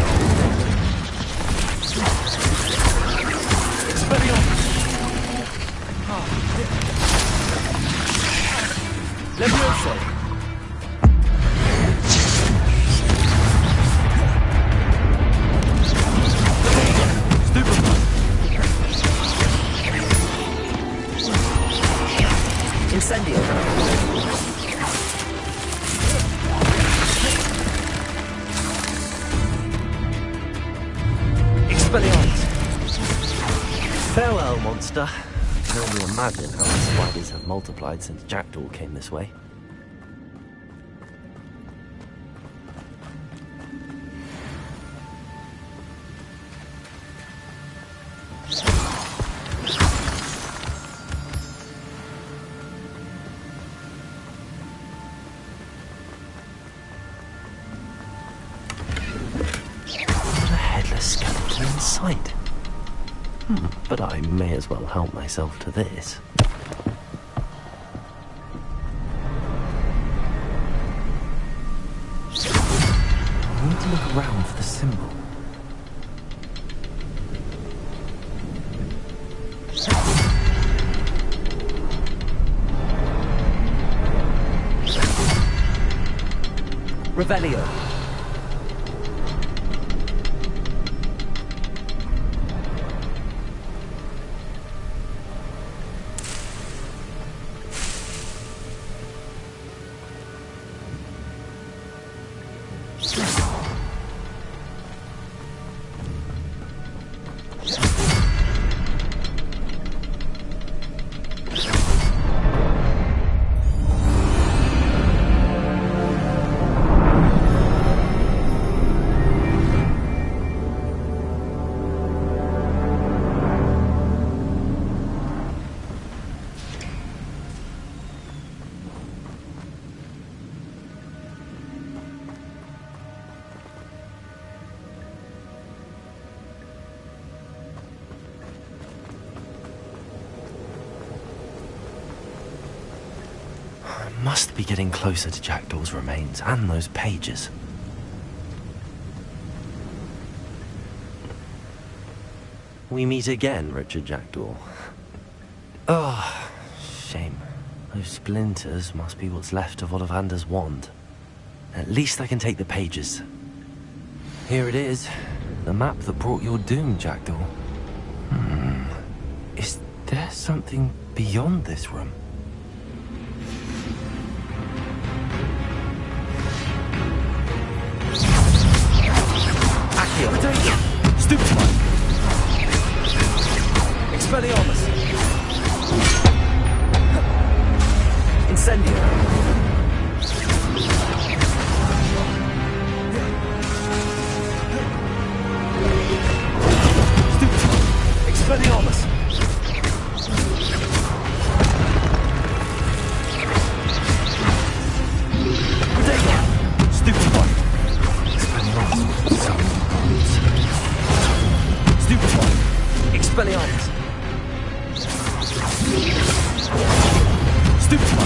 Expelliarmus. Levioso. Incendio. Expelliarmus. Farewell, monster. I can only imagine how the spiders have multiplied since Jackdaw came this way. Skeleton in sight. But I may as well help myself to this. I need to look around for the symbol. Revelio. Must be getting closer to Jackdaw's remains and those pages. We meet again, Richard Jackdaw. Oh, shame. Those splinters must be what's left of Ollivander's wand. At least I can take the pages. Here it is. The map that brought your doom, Jackdaw. Is there something beyond this room? Accio! Stupefy! Expelliarmus! Incendio! Stupefy! Expelliarmus! Stupefy! Expelliarmus! Stupefy!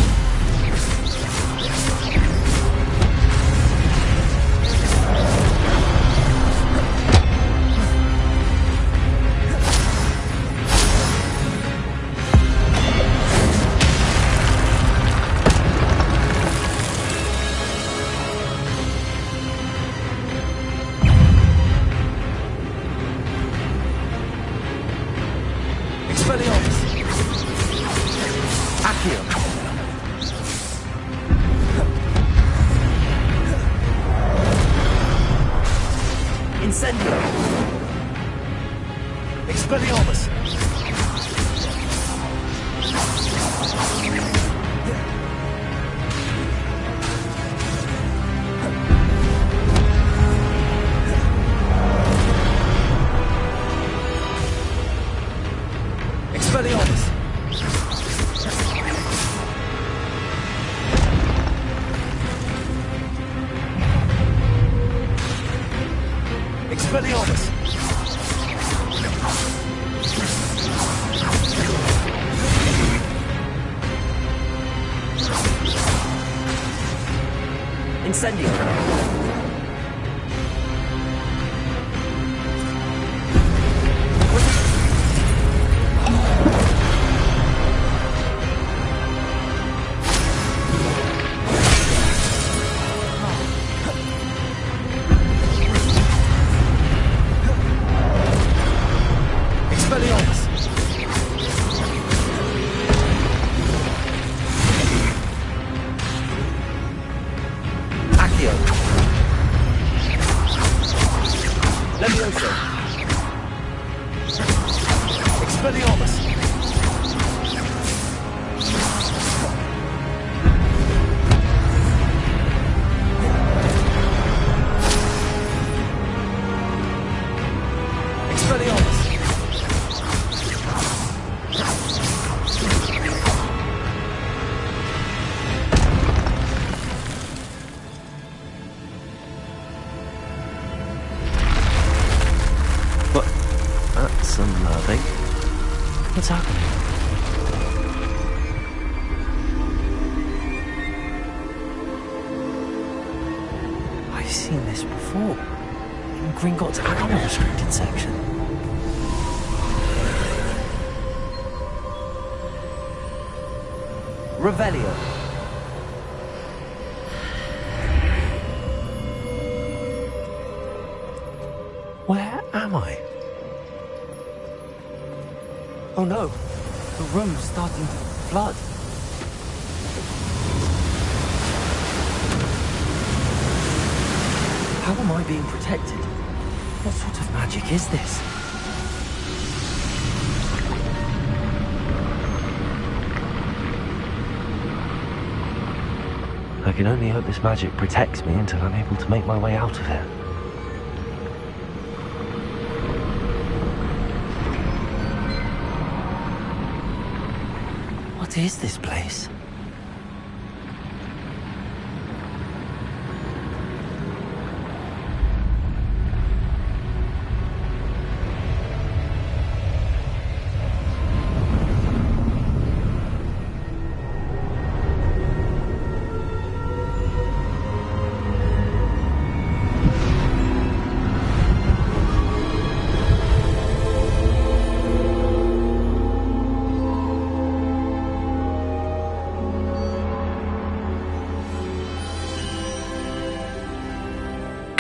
What's happening? I've seen this before. In Gringotts' animal restricted section. Revelio. Where am I? Oh no, the room's starting to flood. How am I being protected? What sort of magic is this? I can only hope this magic protects me until I'm able to make my way out of it. What is this place?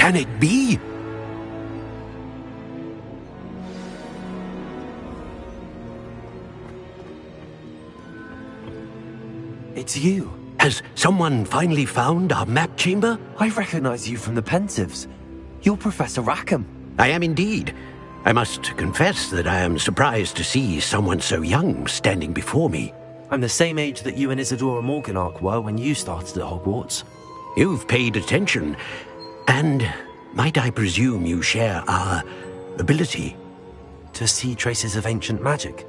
can it be? It's you. Has someone finally found our map chamber? I recognize you from the Pensives. You're Professor Rackham. I am indeed. I must confess that I am surprised to see someone so young standing before me. I'm the same age that you and Isadora Morganach were when you started at Hogwarts. You've paid attention, and might I presume you share our ability? To see traces of ancient magic?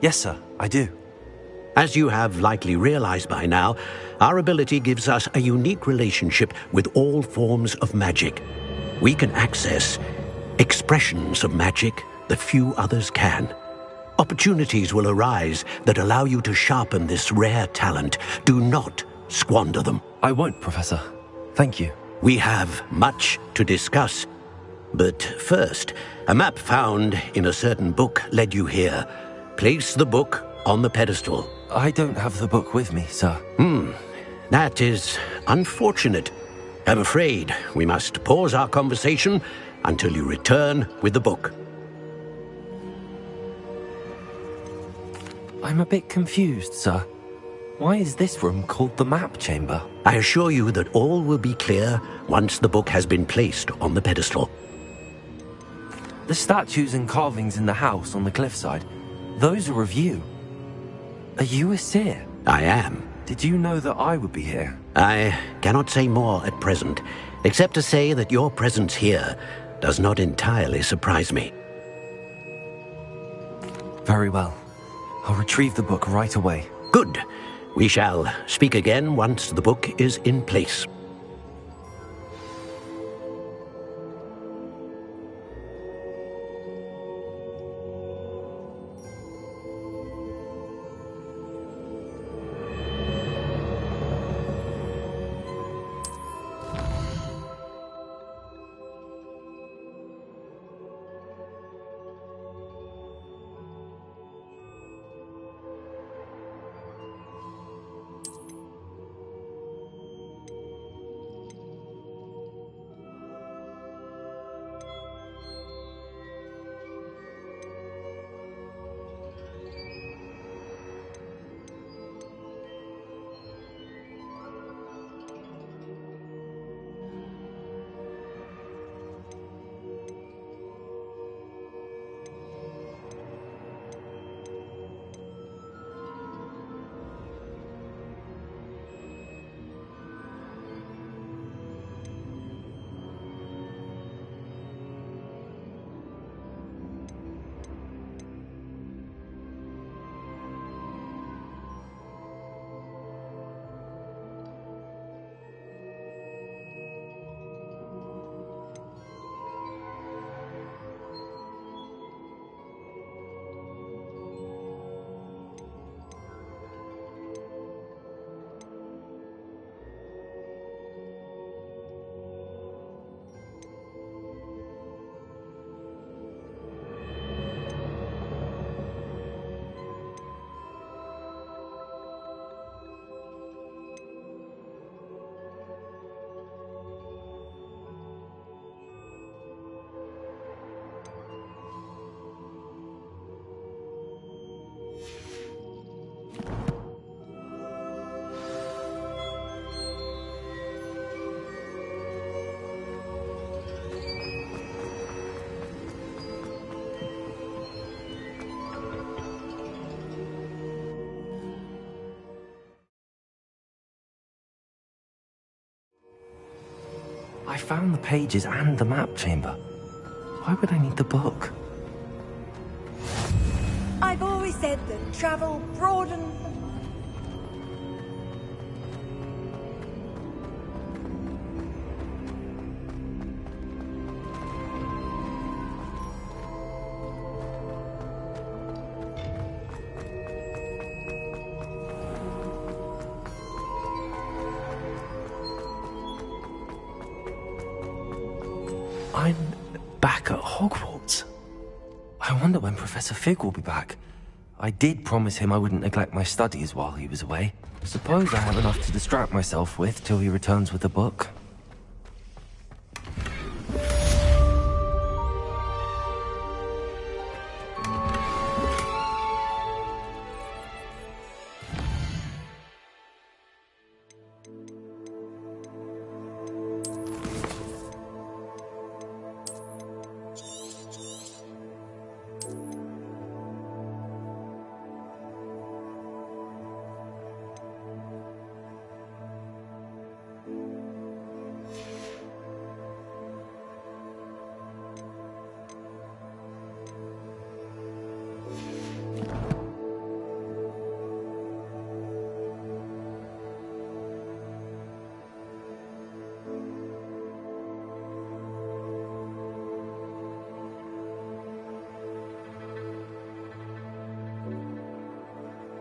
Yes, sir, I do. As you have likely realized by now, our ability gives us a unique relationship with all forms of magic. We can access expressions of magic that few others can. Opportunities will arise that allow you to sharpen this rare talent. Do not squander them. I won't, Professor. Thank you. We have much to discuss. But first, a map found in a certain book led you here. Place the book on the pedestal. I don't have the book with me, sir. That is unfortunate. I'm afraid we must pause our conversation until you return with the book. I'm a bit confused, sir. Why is this room called the map chamber? I assure you that all will be clear once the book has been placed on the pedestal. The statues and carvings in the house on the cliffside, those are of you. Are you a seer? I am. Did you know that I would be here? I cannot say more at present, except to say that your presence here does not entirely surprise me. Very well. I'll retrieve the book right away. Good. We shall speak again once the book is in place. I found the pages and the map chamber. Why would I need the book? I've always said that travel broadens. I'm back at Hogwarts. I wonder when Professor Fig will be back. I did promise him I wouldn't neglect my studies while he was away. Suppose I have enough to distract myself with till he returns with the book.